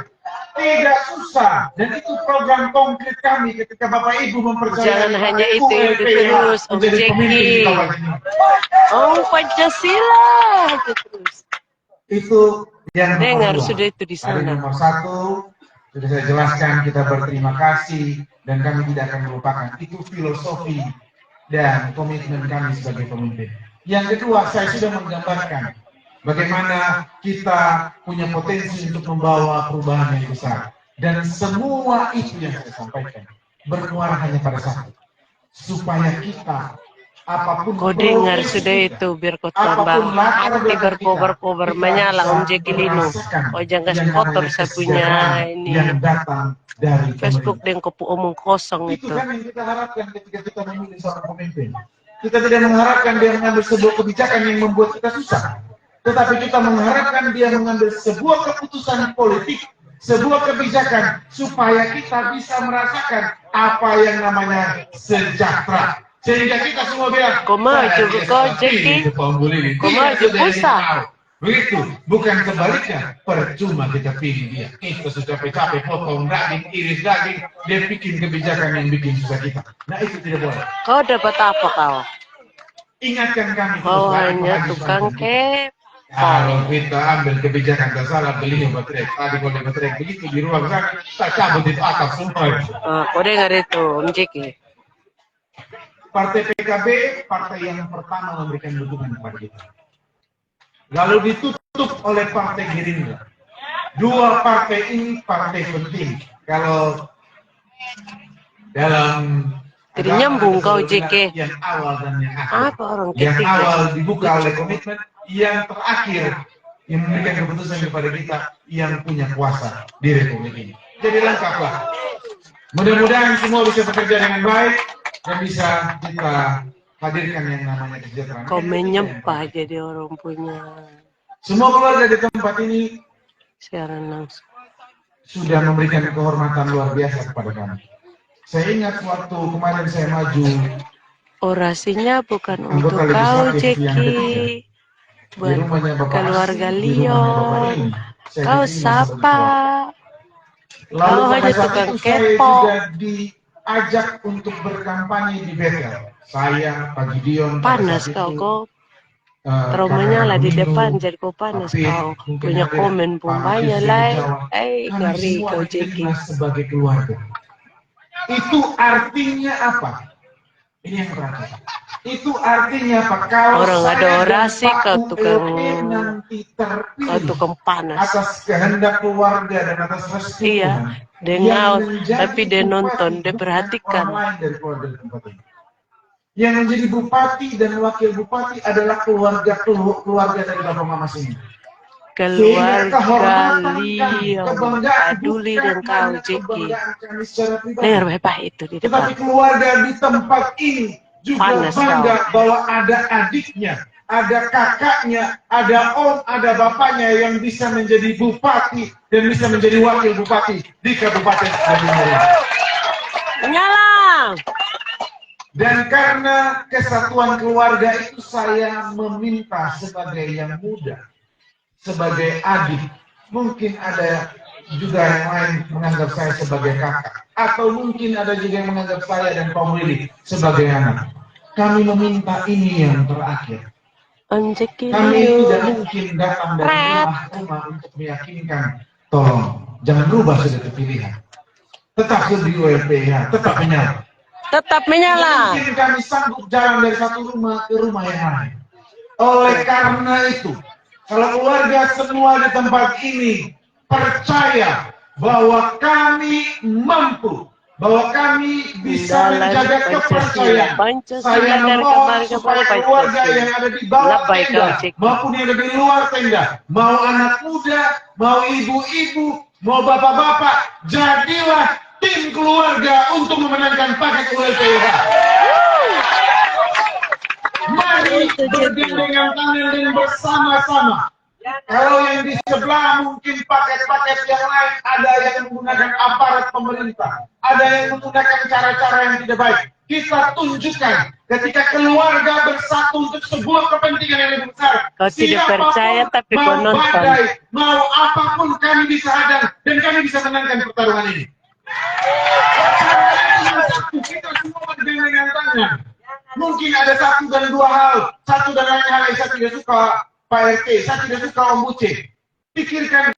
Tidak susah, dan itu program konkret kami ketika Bapak Ibu mempercayai. Jangan hanya itu terus, Om Jeki. Oh, Pancasila itu terus. Itu yang dengar nomor 2. sudah itu di sana. Nomor 1 sudah saya jelaskan, kita berterima kasih dan kami tidak akan melupakan. Itu filosofi dan komitmen kami sebagai pemimpin. Yang kedua, saya sudah menggambarkan bagaimana kita punya potensi untuk membawa perubahan yang besar. Dan semua itu yang saya sampaikan bermuara hanya pada satu. Supaya kita, apapun kau dengar sudah itu, biar kau tambah hati berkobar-kobar menyala Om Jeki Lino. Oh jangan kotor saya punya ini yang datang dari Facebook dan kau omong kosong itu itu. Kan yang kita harapkan ketika kita memilih seorang pemimpin. Kita tidak mengharapkan dia mengambil sebuah kebijakan yang membuat kita susah. Tetapi kita mengharapkan dia mengambil sebuah keputusan politik, sebuah kebijakan supaya kita bisa merasakan apa yang namanya sejahtera. Sehingga kita semua bilang, kau maju, kau Jeki, kau maju pusat. Begitu, bukan sebaliknya. Percuma kita pilih dia. Kita sudah capek-capek potong daging, iris daging, dia bikin kebijakan yang bikin susah kita. Nah itu tidak boleh. Kau dapat apa kau? Ingatkan kami. Kau hanya tukang kalau kita ambil kebijakan tersalah, beliau baterai. Tadi kalau baterai begitu di ruang sana, tak cabut itu atap semua. Kau dengar itu, Om Jeki. Partai PKB, partai yang pertama memberikan dukungan kepada kita. Lalu ditutup oleh Partai Gerindra. 2 partai ini partai penting. Kalau dalam jadi nyambung kau JK. Yang awal dan yang akhir. Apa orang yang ketiga? awal dibuka oleh komitmen, yang terakhir yang memberikan keputusan kepada kita yang punya kuasa di Republik ini. Jadi lengkaplah. Mudah-mudahan semua bisa bekerja dengan baik dan bisa kita hadirkan yang namanya kesejahteraan. Kau menyempah jadi orang punya. Semua keluarga di tempat ini siaran langsung sudah memberikan kehormatan luar biasa kepada kami. Saya ingat waktu kemarin saya maju. Orasinya bukan untuk kau, Jeki. Buat keluarga Leon. Kau siapa? Kau hanya tukang kepo. Diajak untuk berkampanye di Betel. Saya, Pak Gideon. Panas kau. Traumanya lah di depan, jadi kau panas kau. Punya komen bombanya lah. Ngeri kau, Jeki. Sebagai keluarga. Itu artinya apa? Ini yang terakhir. Itu artinya apa? Kalau Orang ada saya orasi dan Pak kau tukang ULP nanti terpilih panas. atas kehendak keluarga dan atas restu Iya, Tuhan, dia yang ngaut, menjadi tapi dia bupati nonton, dia bukan perhatikan. orang lain dari keluarga tempat ini. Yang menjadi bupati dan wakil bupati adalah keluarga dari Bapak Mama sini. Keluarga Leo, peduli dan kau Jeki. Dengar baik-baik itu di Tetapi depan. keluarga di tempat ini juga Panas bangga bahwa ada adiknya, ada kakaknya, ada om, ada bapaknya yang bisa menjadi bupati dan bisa menjadi wakil bupati di Kabupaten Sukabumi. Nyala. Dan karena kesatuan keluarga itu saya meminta sebagai yang muda, sebagai adik, mungkin ada juga yang lain menganggap saya sebagai kakak, atau mungkin ada juga yang menganggap saya dan Pak Willy sebagai anak. Kami meminta ini yang terakhir. Kami tidak mungkin datang dari rumah-rumah untuk meyakinkan, tolong jangan rubah sudah pilihan. Tetap di ULPH, tetap menyala. Tetap menyala. Mungkin kami sanggup jalan dari satu rumah ke rumah yang lain. Oleh karena itu, kalau keluarga semua di tempat ini percaya bahwa kami mampu, bahwa kami bisa menjaga kepercayaan, saya memohon supaya keluarga yang ada di bawah tenda maupun yang ada di luar tenda, mau anak muda, mau ibu-ibu, mau bapak-bapak, jadilah tim keluarga untuk memenangkan paket ULPH. Mari bergandengan tangan dan bersama-sama. Kalau yang di sebelah mungkin paket-paket yang lain ada yang menggunakan aparat pemerintah, ada yang menggunakan cara-cara yang tidak baik. Kita tunjukkan ketika keluarga bersatu untuk sebuah kepentingan yang lebih besar. Kau tidak percaya tapi kau nonton. Badai, mau apapun kami bisa hadang dan kami bisa menangkan pertarungan ini. Kita semua bergandengan tangan. Mungkin ada satu dan dua hal. Satu dan lain hal yang saya tidak suka Pak RT, saya tidak suka Om Buce. Pikirkan,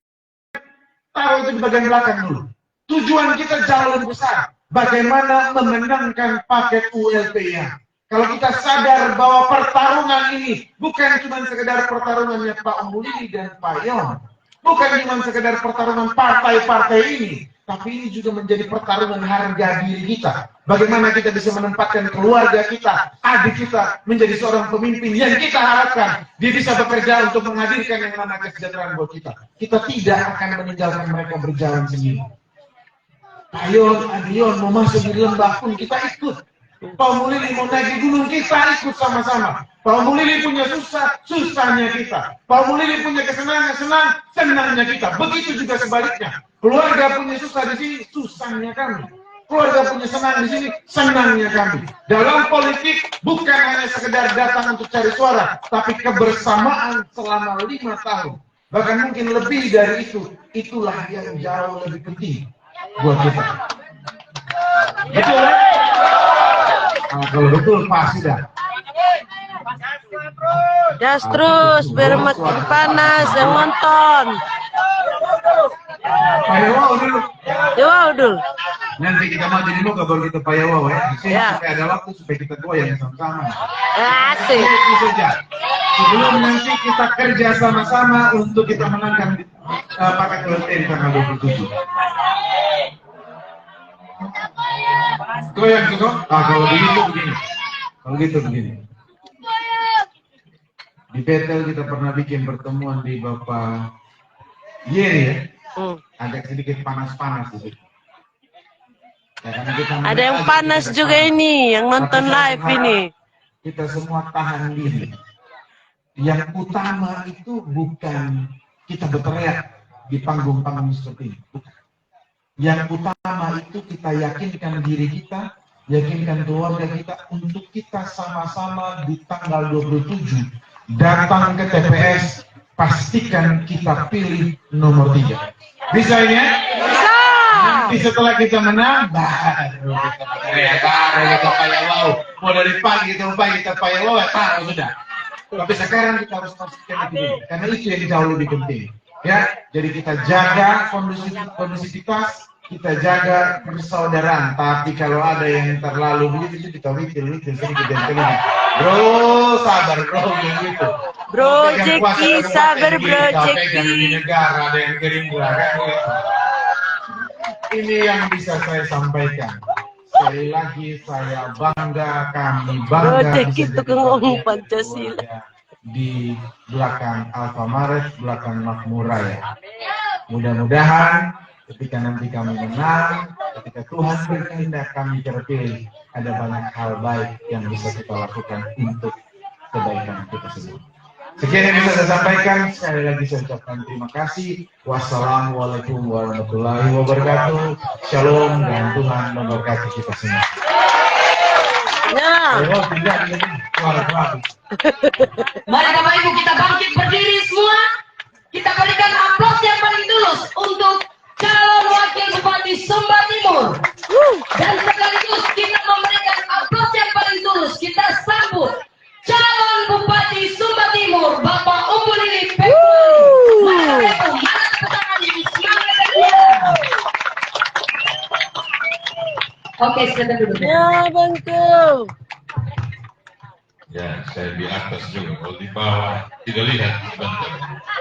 taruh itu di bagian belakang dulu. Tujuan kita jauh lebih besar. Bagaimana memenangkan paket ULPH. Kalau kita sadar bahwa pertarungan ini bukan cuma sekedar pertarungannya Pak Om Lili dan Pak Yon. Bukan cuma sekedar pertarungan partai-partai ini. Tapi ini juga menjadi pertarungan harga diri kita. Bagaimana kita bisa menempatkan keluarga kita, adik kita menjadi seorang pemimpin yang kita harapkan dia bisa bekerja untuk menghadirkan yang namanya kesejahteraan buat kita. Kita tidak akan meninggalkan mereka berjalan sendiri. Ayon, Adion mau masuk di lembah pun kita ikut. Pak Mulili mau naik di gunung kita ikut sama-sama. Pak Mulili punya susah, susahnya kita. Pak Mulili punya kesenangan, senangnya kita. Begitu juga sebaliknya. Keluarga punya susah di sini, susahnya kami. Keluarga punya senang di sini, senangnya kami. Dalam politik bukan hanya sekedar datang untuk cari suara, tapi kebersamaan selama 5 tahun. Bahkan mungkin lebih dari itu. Itulah yang jauh lebih penting buat kita. Betul? Nah, kalau betul pasti dah. Gas terus biar makin panas yang nonton. Payawau dulu. Wow dulu. Nanti kita mau jadi muka baru kita payawau ya. Di sini Ya. supaya ada waktu supaya kita goyang sama-sama. Asik. Itu saja. Sebelum nanti kita kerja sama-sama untuk kita menangkan paket ULPH tanggal 27. Goyang gitu. Kalau begitu begini. Kalau gitu begini. Di Betel kita pernah bikin pertemuan di Bapak Yeri ya. Agak sedikit panas-panas gitu. Ya, karena kita Ada yang menang, panas kita juga kalah. ini, yang nonton Tapi saya live berharap ini. Kita semua tahan diri. Yang utama itu bukan kita berteriak di panggung-panggung seperti ini. Bukan. Yang utama itu kita yakinkan diri kita, yakinkan keluarga kita untuk kita sama-sama di tanggal 27 datang ke TPS, pastikan kita pilih nomor 3. Bisa ini ya? Bisa. Nanti setelah kita menang, baru kita payawau. Mau dari pagi kita payawau, taruh sudah. Tapi sekarang kita harus pastikan itu dulu, karena itu yang jauh lebih penting. Ya, jadi kita jaga kondisivitas, kita jaga persaudaraan. Tapi kalau ada yang terlalu begitu itu kita witil sedikit dan telinga. Bro, sabar bro, gitu. Bro Jeki, sabar bro Jeki. Di Jeki. negara ada yang Gerindra kan. Ini yang bisa saya sampaikan. Sekali lagi saya bangga, kami bangga. Bro Jeki bisa tukang jadi ngomong bagian Pancasila. keluarga di belakang Alfamaret, belakang Makmur Raya. Mudah-mudahan ketika nanti kami menang, ketika Tuhan berkehendak kami terpilih, ada banyak hal baik yang bisa kita lakukan untuk kebaikan kita semua. Sekian yang bisa saya sampaikan. Sekali lagi saya ucapkan terima kasih. Wassalamualaikum warahmatullahi wabarakatuh. Shalom dan Tuhan memberkati kita semua. Nah, Mari Bapak Ibu kita bangkit berdiri semua. Kita berikan aplaus yang paling tulus untuk calon wakil Bupati Sumba Timur. Dan sekaligus kita memberikan aplaus yang paling tulus. Kita sambut calon Bupati Sumba Timur, Bapak Umbu Lili Pekuali. Mari Bapak Ibu, mana tangan ibu semangat dan semangat. Oke, silakan duduk. ya bangku. Ya, saya di atas juga. Kalau di bawah tidak lihat.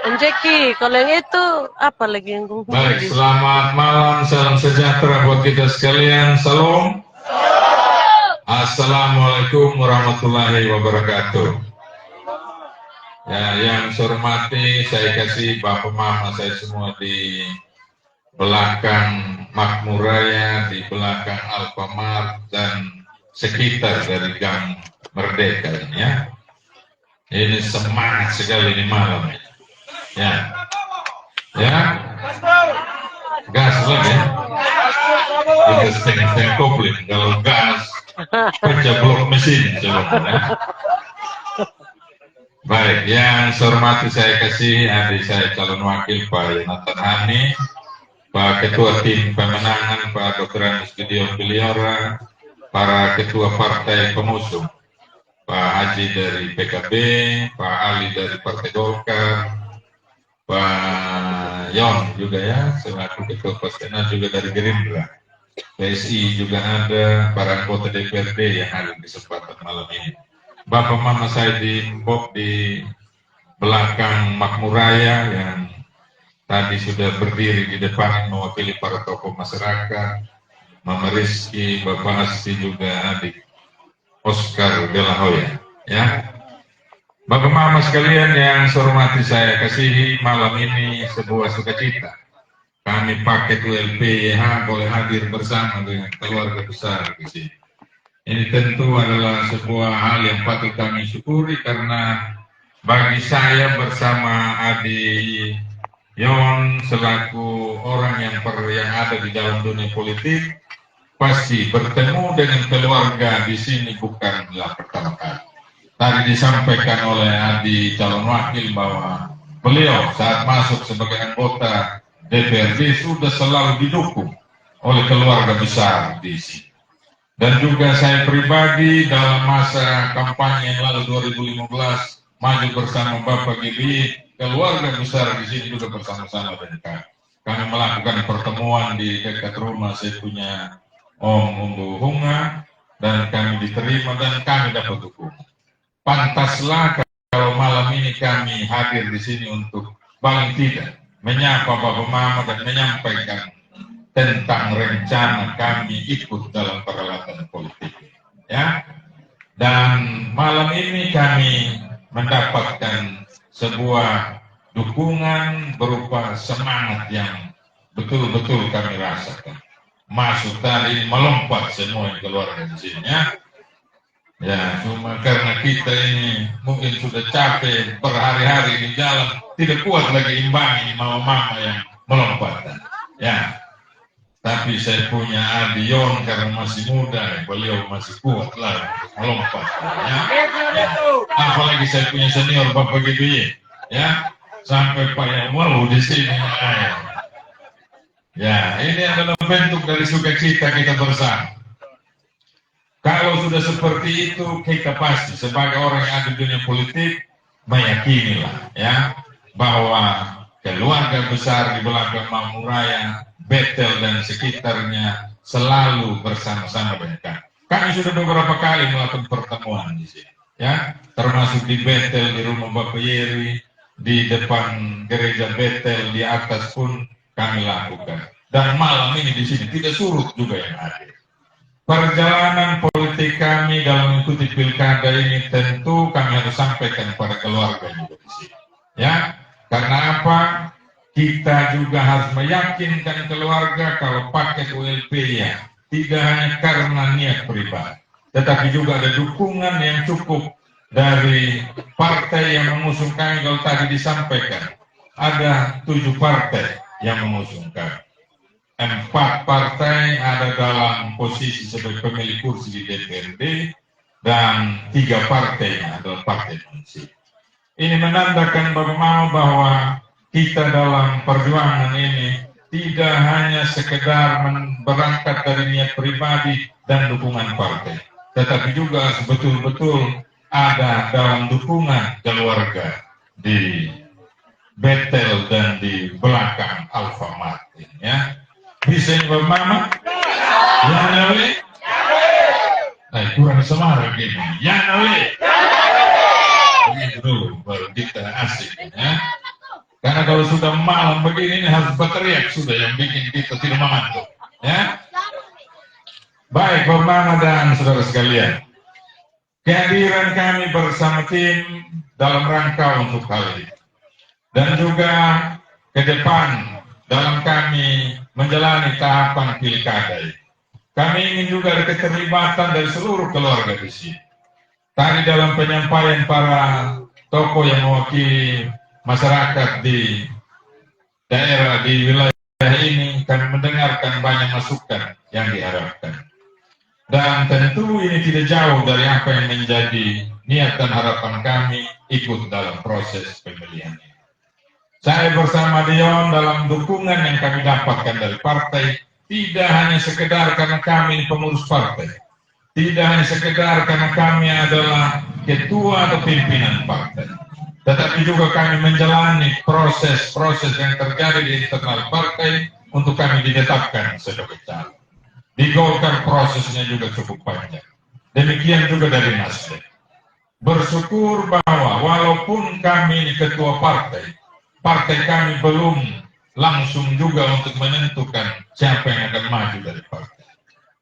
Om Jeki, kalau yang itu apa lagi yang kumpul? Baik, selamat malam, salam sejahtera buat kita sekalian. Salam. Assalamualaikum warahmatullahi wabarakatuh. Ya, yang saya hormati, saya kasih bapak mama saya semua di belakang Makmur Raya, di belakang Alfamart dan sekitar dari Gang Merdeka ini ya. Ini semangat sekali di malam ini. Ya. Ya. Gas lagi. Kita setengah-setengah kopling. Kalau gas pecah blok mesin coba ya. Baik, yang saya hormati saya kasih adik saya calon wakil Pak Yonatan Hani, Pak Ketua Tim Pemenangan Pak Dr. Anies Gideon Piliora, para ketua partai pengusung, Pak Haji dari PKB, Pak Ali dari Partai Golkar, Pak Yon juga ya, selaku ketua Paskenas juga dari Gerindra, PSI juga ada, para anggota DPRD yang hadir di kesempatan malam ini. Bapak mama saya di belakang Makmur Raya yang tadi sudah berdiri di depan mewakili para tokoh masyarakat, Mama Rizky, Bapak Asti juga adik Oscar Delahoya, ya. Bapak mama sekalian yang saya hormati saya kasihi, malam ini sebuah sukacita. Kami paket ULPYH boleh hadir bersama dengan keluarga besar di sini. Ini tentu adalah sebuah hal yang patut kami syukuri karena bagi saya bersama Adi Yon selaku orang yang ada di dalam dunia politik, pasti bertemu dengan keluarga di sini bukanlah pertama kali. Tadi disampaikan oleh Adi calon wakil bahwa beliau saat masuk sebagai anggota DPRD sudah selalu didukung oleh keluarga besar di sini. Dan juga saya pribadi dalam masa kampanye yang lalu 2015 maju bersama Bapak Gibi, keluarga besar di sini juga bersama-sama dengan kami. Kami melakukan pertemuan di dekat rumah saya punya Om Umbu Hunga dan kami diterima dan kami dapat dukungan. Pantaslah kalau malam ini kami hadir di sini untuk paling tidak menyapa Bapak Mama dan menyampaikan tentang rencana kami ikut dalam perhelatan politik. Ya. Dan malam ini kami mendapatkan sebuah dukungan berupa semangat yang betul-betul kami rasakan. Masuk tadi melompat semua yang keluar dari sini ya. Ya, cuma karena kita ini mungkin sudah capek berhari-hari di jalan, tidak kuat lagi imbangi mama-mama yang melompat. Ya, tapi saya punya Adion karena masih muda, beliau masih kuat lah melompat. Ya. Apalagi saya punya senior Bapak Gibi, ya, sampai Pak yang mau di sini. Ya, ini adalah bentuk dari sukacita kita bersama. Kalau sudah seperti itu, kita pasti sebagai orang yang ada di dunia politik meyakinilah ya bahwa keluarga besar di belakang Mamuraya, Betel dan sekitarnya selalu bersama-sama dengan kami. Kami sudah beberapa kali melakukan pertemuan di sini, ya, termasuk di Betel, di rumah Bapak Yeri, di depan gereja Betel, di atas pun kami lakukan. Dan malam ini di sini tidak surut juga yang hadir. Perjalanan politik kami dalam mengikuti pilkada ini tentu kami harus sampaikan pada keluarga juga di sini, ya. Karena apa? Kita juga harus meyakinkan keluarga kalau paket ULP ya tidak hanya karena niat pribadi, tetapi juga ada dukungan yang cukup dari partai yang mengusung kami. Kalau tadi disampaikan, ada 7 partai yang mengusung kami. 4 partai ada dalam posisi sebagai pemilik kursi di DPRD, dan 3 partai adalah partai fungsi. Ini menandakan bahwa kita dalam perjuangan ini tidak hanya sekedar berangkat dari niat pribadi dan dukungan partai, tetapi juga betul-betul ada dalam dukungan keluarga di Betel dan di belakang Alfamart, ya. Bisa Bapak Mama? Ya Nabi? Kurang semangat ini. Ya Nabi? Begitu dulu baru kita asik, ya. Karena kalau sudah malam begini ini harus berteriak sudah yang bikin kita tidak mengantuk, ya. Baik Bapak Mama dan saudara sekalian, kehadiran kami bersama tim dalam rangka untuk hal ini, dan juga ke depan dalam kami menjalani tahapan pilkada ini. Kami ingin juga ada keterlibatan dari seluruh keluarga di sini. Tadi dalam penyampaian para tokoh yang mewakili masyarakat di daerah, di wilayah ini, kami mendengarkan banyak masukan yang diharapkan. Dan tentu ini tidak jauh dari apa yang menjadi niat dan harapan kami ikut dalam proses pemilihan ini. Saya bersama Dion dalam dukungan yang kami dapatkan dari partai, tidak hanya sekedar karena kami pengurus partai, tidak hanya sekedar karena kami adalah ketua atau pimpinan partai, tetapi juga kami menjalani proses-proses yang terjadi di internal partai untuk kami ditetapkan sebagai calon. Di Golkar prosesnya juga cukup panjang. Demikian juga dari Nasdem. Bersyukur bahwa walaupun kami ini ketua partai, partai kami belum langsung juga untuk menentukan siapa yang akan maju dari partai.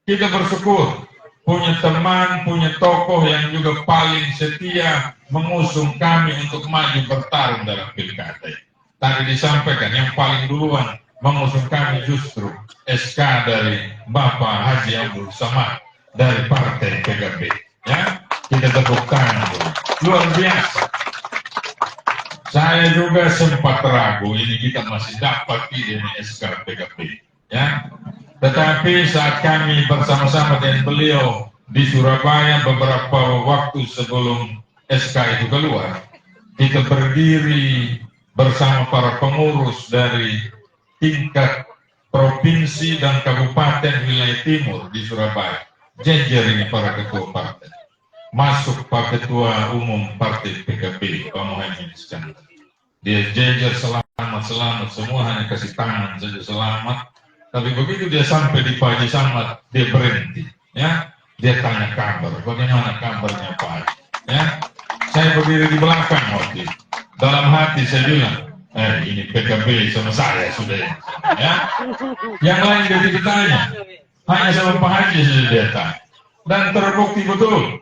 Kita bersyukur punya teman, punya tokoh yang juga paling setia mengusung kami untuk maju bertarung dalam pilkada. Tadi disampaikan yang paling duluan mengusung kami justru SK dari Bapak Haji Abdul Samad dari Partai PKB. Ya, kita tepuk tangan dulu. Luar biasa. Saya juga sempat ragu ini kita masih dapat ide SK PKB. Ya, tetapi saat kami bersama-sama dengan beliau di Surabaya beberapa waktu sebelum SK itu keluar, kita berdiri bersama para pengurus dari tingkat provinsi dan kabupaten wilayah timur di Surabaya. Jejer ini para ketua partai. Masuk Pak Ketua Umum Partai PKB, Pak Muhammad Iskandar. Dia jejer selamat, semua hanya kasih tangan saja selamat. Tapi begitu dia sampai di Pak Haji Samad, dia berhenti. Ya, dia tanya kabar, bagaimana kabarnya Pak Haji? Ya, saya berdiri di belakang waktu itu. Dalam hati saya bilang, ini PKB sama saya sudah ya. Yang lain dia tidak tanya, hanya sama Pak Haji saja dia tanya. Dan terbukti betul,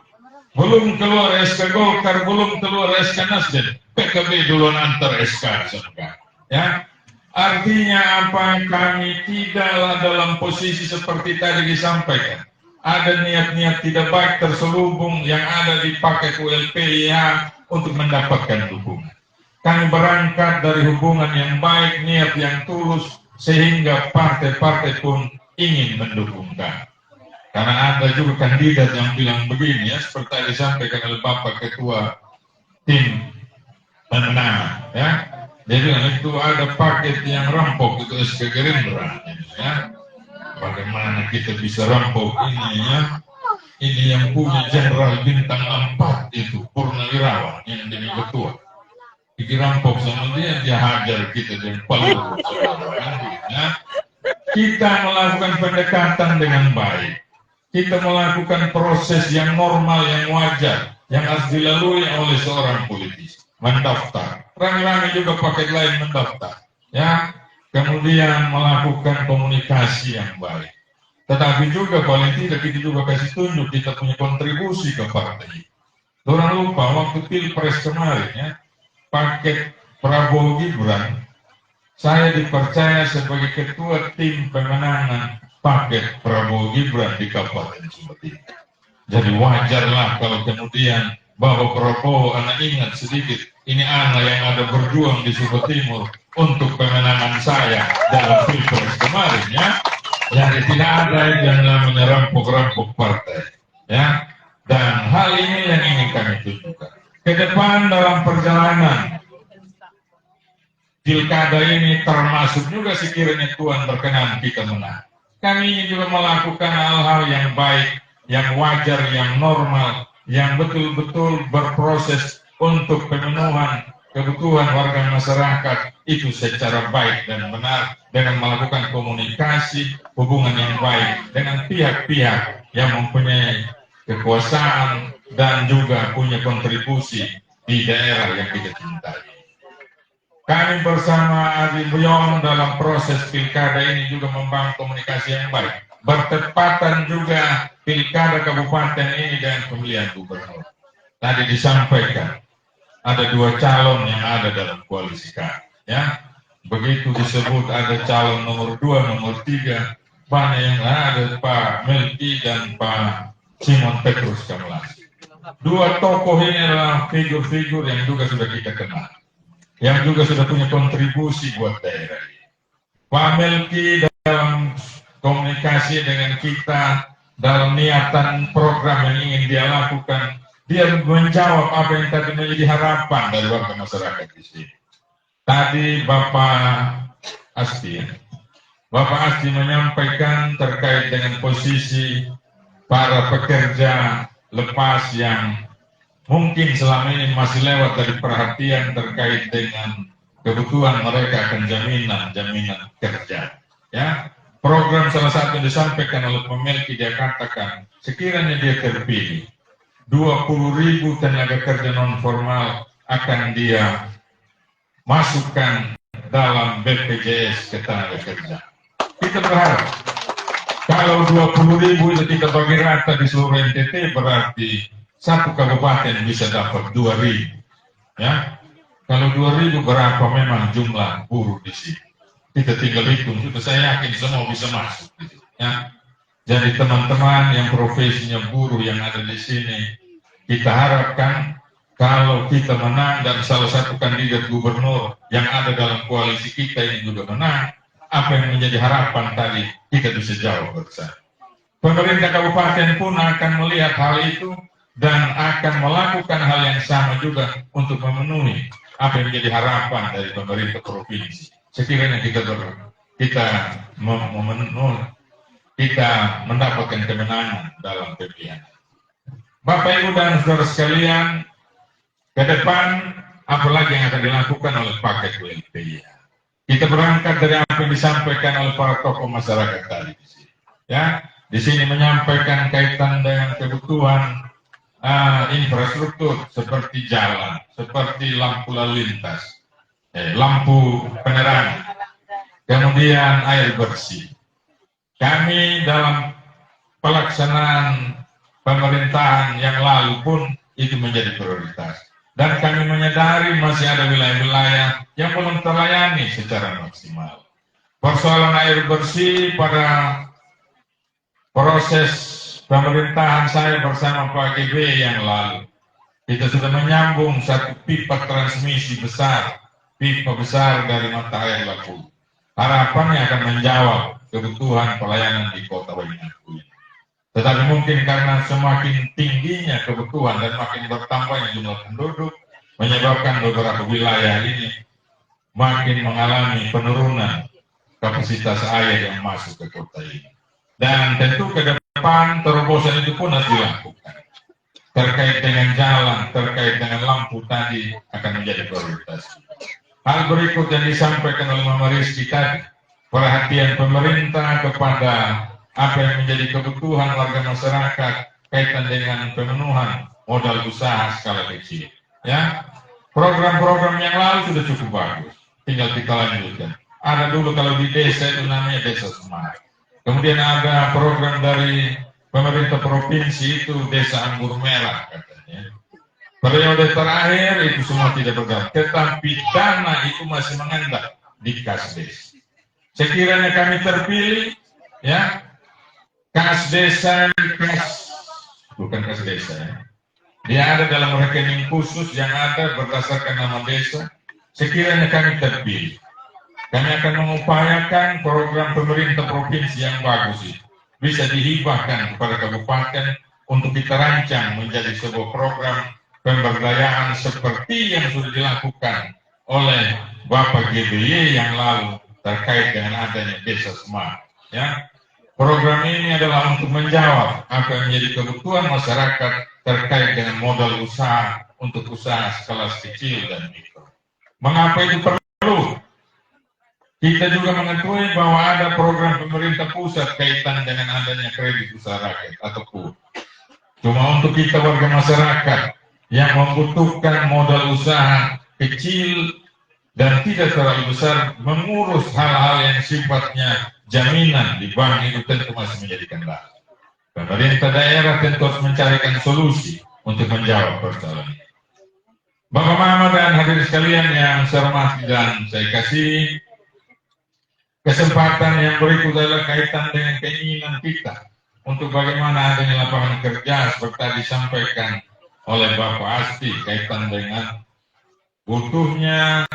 belum keluar SK Golkar, belum keluar SK Nasdem, PKB duluan antar SK sama. Ya, artinya apa? Kami tidaklah dalam posisi seperti tadi disampaikan. Ada niat-niat tidak baik terselubung yang ada di paket ULP ya untuk mendapatkan dukungan. Kami berangkat dari hubungan yang baik, niat yang tulus, sehingga partai-partai pun ingin mendukung kami. Karena ada juga kandidat yang bilang begini ya, seperti disampaikan oleh Bapak Ketua Tim Pemenangan, ya. Dia bilang itu ada paket yang rampok, itu SK Gerindra, ya. Bagaimana kita bisa rampok ini ya? Ini yang punya Jenderal Bintang 4 itu Purnawirawan yang jadi ketua. dirampok sama dia hajar kita dan peluru. Ya. Kita melakukan pendekatan dengan baik. Kita melakukan proses yang normal, yang wajar, yang harus dilalui oleh seorang politisi. Mendaftar. Rame-rame juga pakai lain mendaftar. Ya. Kemudian melakukan komunikasi yang baik. Tetapi juga paling tidak kita juga kasih tunjuk kita punya kontribusi ke partai. Orang lupa waktu Pilpres kemarin ya, paket Prabowo Gibran, saya dipercaya sebagai ketua tim pemenangan paket Prabowo Gibran di Kabupaten Sumba Timur. Jadi wajarlah kalau kemudian bahwa Prabowo, anak ingat sedikit, ini anak yang ada berjuang di Sumba Timur untuk pemenangan saya dalam Pilpres kemarin ya. Jadi tidak ada yang namanya rampok-rampok partai ya. Dan hal ini yang ingin kami tunjukkan. Ke depan dalam perjalanan pilkada ini termasuk juga sekiranya Tuhan berkenan kita menang. Kami ingin juga melakukan hal-hal yang baik, yang wajar, yang normal, yang betul-betul berproses untuk pemenuhan kebutuhan warga masyarakat itu secara baik dan benar dengan melakukan komunikasi, hubungan yang baik dengan pihak-pihak yang mempunyai kekuasaan dan juga punya kontribusi di daerah yang kita cintai. Kami bersama Adi Buyong dalam proses pilkada ini juga membangun komunikasi yang baik. Bertepatan juga pilkada kabupaten ini dengan pemilihan gubernur. Tadi disampaikan ada 2 calon yang ada dalam koalisi kami. Ya, begitu disebut ada calon nomor 2, nomor 3, banyak yang ada Pak Melki dan Pak Simon Petrus Kamlasi. 2 tokoh ini adalah figur-figur yang juga sudah kita kenal, yang juga sudah punya kontribusi buat daerah. Pak Melki dalam komunikasi dengan kita, dalam niatan program yang ingin dia lakukan, dia menjawab apa yang tadi menjadi harapan dari warga masyarakat di sini. Tadi Bapak Asti menyampaikan terkait dengan posisi para pekerja lepas yang mungkin selama ini masih lewat dari perhatian terkait dengan kebutuhan mereka akan jaminan kerja. Ya, program salah satu yang disampaikan oleh pemilik dia katakan sekiranya dia terpilih 20.000 tenaga kerja non formal akan dia masukkan dalam BPJS ketenaga kerja. Kita berharap kalau 20.000 itu kita bagi rata di seluruh NTT berarti satu kabupaten bisa dapat 2.000. Ya, kalau 2.000 berapa memang jumlah buruh di sini? Kita tinggal hitung. Sudah saya yakin semua bisa masuk. Ya, jadi teman-teman yang profesinya buruh yang ada di sini, kita harapkan kalau kita menang dan salah satu kandidat gubernur yang ada dalam koalisi kita ini juga menang, apa yang menjadi harapan tadi kita bisa jawab bersama. Pemerintah kabupaten pun akan melihat hal itu dan akan melakukan hal yang sama juga untuk memenuhi apa yang menjadi harapan dari pemerintah provinsi. Sekiranya kita mendapatkan kemenangan dalam pemilihan. Bapak Ibu dan saudara sekalian, ke depan apalagi yang akan dilakukan oleh paket WLPIA. Kita berangkat dari apa yang disampaikan oleh para tokoh masyarakat tadi. Ya, di sini menyampaikan kaitan dengan kebutuhan infrastruktur seperti jalan, seperti lampu lalu lintas, lampu penerangan, kemudian air bersih. Kami dalam pelaksanaan pemerintahan yang lalu pun itu menjadi prioritas. Dan kami menyadari masih ada wilayah-wilayah yang belum terlayani secara maksimal. Persoalan air bersih pada proses pemerintahan saya bersama Pak GB yang lalu, kita sudah menyambung satu pipa transmisi besar, pipa besar dari mata air Lapu. Harapannya akan menjawab kebutuhan pelayanan di kota Waingapu ini. Tetapi mungkin karena semakin tingginya kebutuhan dan makin bertambahnya jumlah penduduk, menyebabkan beberapa wilayah ini makin mengalami penurunan kapasitas air yang masuk ke kota ini. Dan tentu ke depan terobosan itu pun harus dilakukan. terkait dengan jalan, terkait dengan lampu tadi akan menjadi prioritas. Hal berikut yang disampaikan oleh Mama Rizky tadi, perhatian pemerintah kepada apa yang menjadi kebutuhan warga masyarakat kaitan dengan pemenuhan modal usaha skala kecil. Ya, program-program yang lalu sudah cukup bagus, tinggal kita lanjutkan. Ada dulu kalau di desa itu namanya Desa Semarang. Kemudian ada program dari pemerintah provinsi itu Desa Anggur Merah katanya. Periode terakhir itu semua tidak berjalan, tetapi dana itu masih mengendap di kas desa. Sekiranya kami terpilih, ya, kas desa, bukan kas desa, ya. Dia ada dalam rekening khusus yang ada berdasarkan nama desa. Sekiranya kami terpilih, kami akan mengupayakan program pemerintah provinsi yang bagus itu bisa dihibahkan kepada kabupaten untuk kita rancang menjadi sebuah program pemberdayaan seperti yang sudah dilakukan oleh Bapak GBY yang lalu terkait dengan adanya Desa Semarang. Ya, program ini adalah untuk menjawab apa yang menjadi kebutuhan masyarakat terkait dengan modal usaha untuk usaha skala kecil dan mikro. Mengapa itu perlu? Kita juga mengetahui bahwa ada program pemerintah pusat kaitan dengan adanya kredit usaha rakyat atau KUR. Cuma untuk kita warga masyarakat yang membutuhkan modal usaha kecil dan tidak terlalu besar, mengurus hal-hal yang sifatnya jaminan di bank itu tentu masih menjadi kendala. Pemerintah daerah tentu harus mencarikan solusi untuk menjawab persoalan ini. Bapak Mama dan hadirin sekalian yang saya hormati dan saya kasih, kesempatan yang berikut adalah kaitan dengan keinginan kita untuk bagaimana adanya lapangan kerja seperti tadi disampaikan oleh Bapak Asti kaitan dengan butuhnya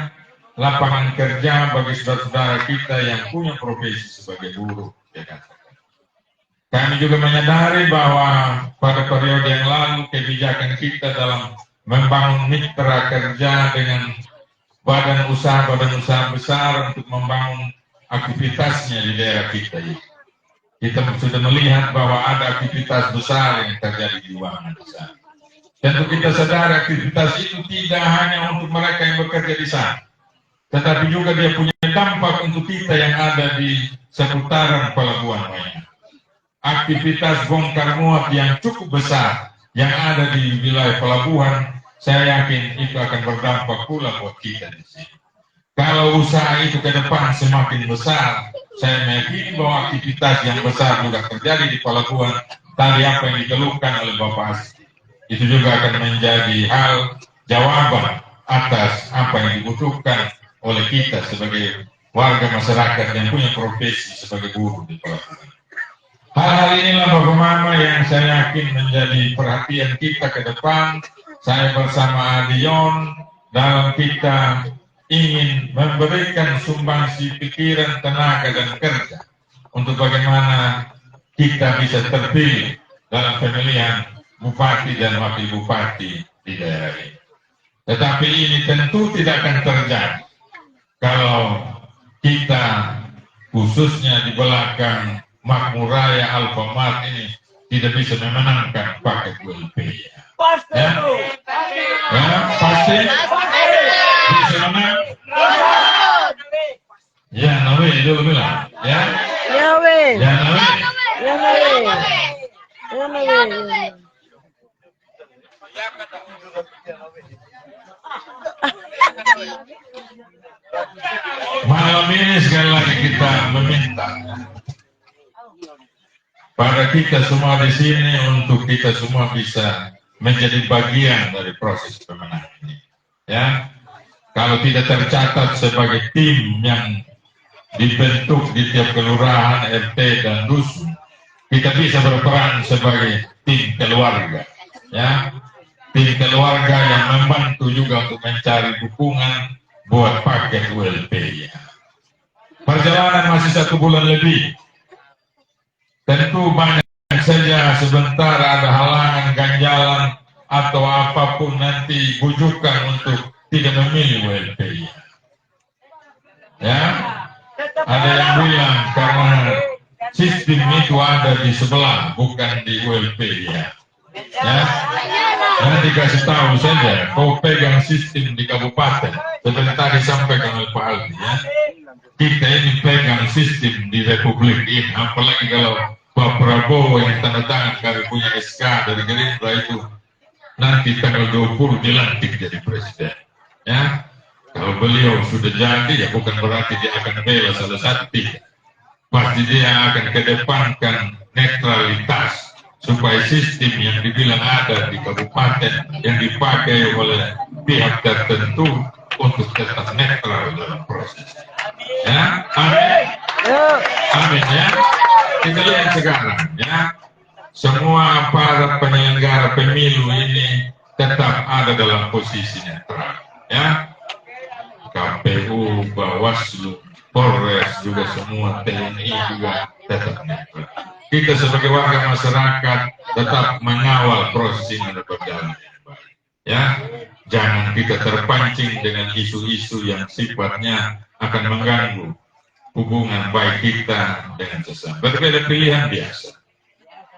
lapangan kerja bagi saudara-saudara kita yang punya profesi sebagai buruh. Ya kan? Kami juga menyadari bahwa pada periode yang lalu kebijakan kita dalam membangun mitra kerja dengan badan usaha besar untuk membangun aktivitasnya di daerah kita ini. Kita sudah melihat bahwa ada aktivitas besar yang terjadi di Wangan di sana. Tentu kita sadar aktivitas itu tidak hanya untuk mereka yang bekerja di sana, tetapi juga dia punya dampak untuk kita yang ada di seputaran Pelabuhan Wayang. Aktivitas bongkar muat yang cukup besar yang ada di wilayah pelabuhan, saya yakin itu akan berdampak pula buat kita di sini. Kalau usaha itu ke depan semakin besar, saya meyakini bahwa aktivitas yang besar juga terjadi di pelabuhan. Tadi apa yang dikeluhkan oleh Bapak Asti, itu juga akan menjadi hal jawaban atas apa yang dibutuhkan oleh kita sebagai warga masyarakat yang punya profesi sebagai buruh di pelabuhan. Hal-hal inilah Bapak Mama yang saya yakin menjadi perhatian kita ke depan. Saya bersama Adion dalam kita ingin memberikan sumbangsi pikiran, tenaga, dan kerja untuk bagaimana kita bisa terpilih dalam pemilihan bupati dan wakil bupati di daerah ini. Tetapi ini tentu tidak akan terjadi kalau kita khususnya di belakang Makmur Raya Alfamart ini tidak bisa memenangkan paket WLP. Ya? Ya, pasti bisa menang. Ya, Nawi dulu bilang. Ya, Nawi. ya Nawi. Ya Nawi. Ya Nawi. Malam ini sekali lagi kita meminta pada kita semua di sini untuk kita semua bisa menjadi bagian dari proses pemenangan ini. Ya, kalau tidak tercatat sebagai tim yang dibentuk di tiap kelurahan, RT dan dusun, kita bisa berperan sebagai tim keluarga. Ya, tim keluarga yang membantu juga untuk mencari dukungan buat paket WLP. Ya. Perjalanan masih 1 bulan lebih. Tentu banyak saja sebentar ada halangan, ganjalan, atau apapun nanti bujukan untuk tidak memilih WLP. Ya, ada yang bilang karena sistem itu ada di sebelah, bukan di WLP. Ya. Ya, dan dikasih tahu saja, kau pegang sistem di kabupaten. Seperti tadi sampaikan oleh Pak Aldi, ya. Kita ini pegang sistem di Republik ini, apalagi kalau Pak Prabowo yang tanda tangan kami punya SK dari Gerindra itu nanti tanggal 20 dilantik jadi presiden. Ya, kalau beliau sudah jadi, ya bukan berarti dia akan bela salah satu pihak. Pasti dia akan kedepankan netralitas supaya sistem yang dibilang ada di kabupaten yang dipakai oleh pihak tertentu untuk tetap netral dalam proses. Ya, amin. Amin ya. Kita lihat sekarang ya, semua para penyelenggara pemilu ini tetap ada dalam posisi netral. Ya, KPU, Bawaslu, Polres juga semua, TNI juga tetap netral. Kita sebagai warga masyarakat tetap mengawal proses ini berjalan dengan baik. Ya, jangan kita terpancing dengan isu-isu yang sifatnya akan mengganggu hubungan baik kita dengan sesama. Berbeda pilihan biasa,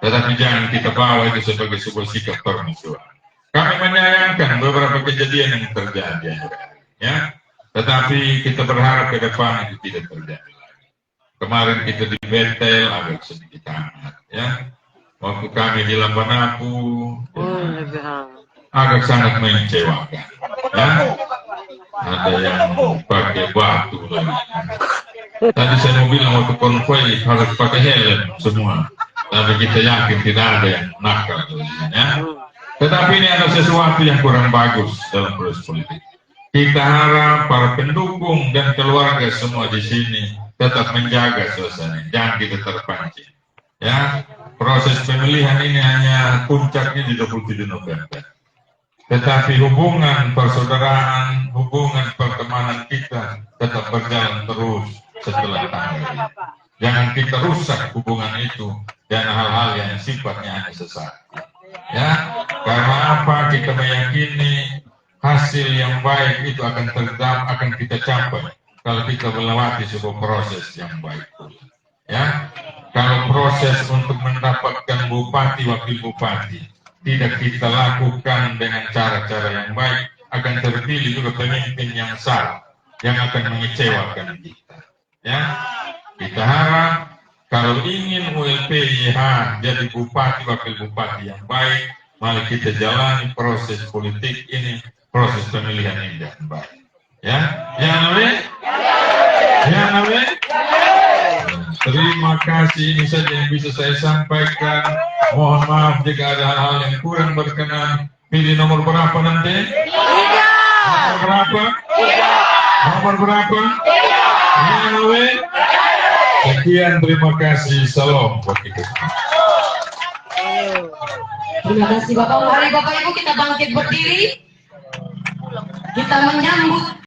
tetapi jangan kita bawa itu sebagai sebuah sikap permusuhan. Kami menyayangkan beberapa kejadian yang terjadi, ya. Tetapi kita berharap ke depan itu tidak terjadi lagi. Kemarin kita di Betel agak sedikit hangat, ya. Waktu kami di Lambanapu agak sangat mengecewakan, ya. Ada yang pakai batu lagi. Tadi saya mau bilang waktu konvoy harus pakai helm semua, tapi kita yakin tidak ada yang nakal, ya. Tetapi ini ada sesuatu yang kurang bagus dalam proses politik. Kita harap para pendukung dan keluarga semua di sini tetap menjaga suasana, jangan kita terpancing. Ya, proses pemilihan ini hanya puncaknya di 27 November. Tetapi hubungan persaudaraan, hubungan pertemanan kita tetap berjalan terus setelah tanggal ini. Jangan kita rusak hubungan itu dan hal-hal yang sifatnya hanya sesaat. Ya, karena apa? Kita meyakini hasil yang baik itu akan kita capai kalau kita melewati sebuah proses yang baik. Ya, kalau proses untuk mendapatkan bupati, wakil bupati tidak kita lakukan dengan cara-cara yang baik, akan terpilih juga pemimpin yang salah yang akan mengecewakan kita. Ya, kita harap kalau ingin ULPYH jadi bupati, wakil bupati yang baik, mari kita jalani proses politik ini, proses pemilihan ini dengan baik. Ya, amin. Ya, amin. Terima kasih, ini saja yang bisa saya sampaikan. Mohon maaf jika ada hal-hal yang kurang berkenan. Pilih nomor berapa nanti? 3. Nomor berapa? 3. Nomor berapa? 3. Ya, amin. Sekian, terima kasih. Salam buat kita. Terima kasih Bapak. Mari Bapak Ibu kita bangkit berdiri. Kita menyambut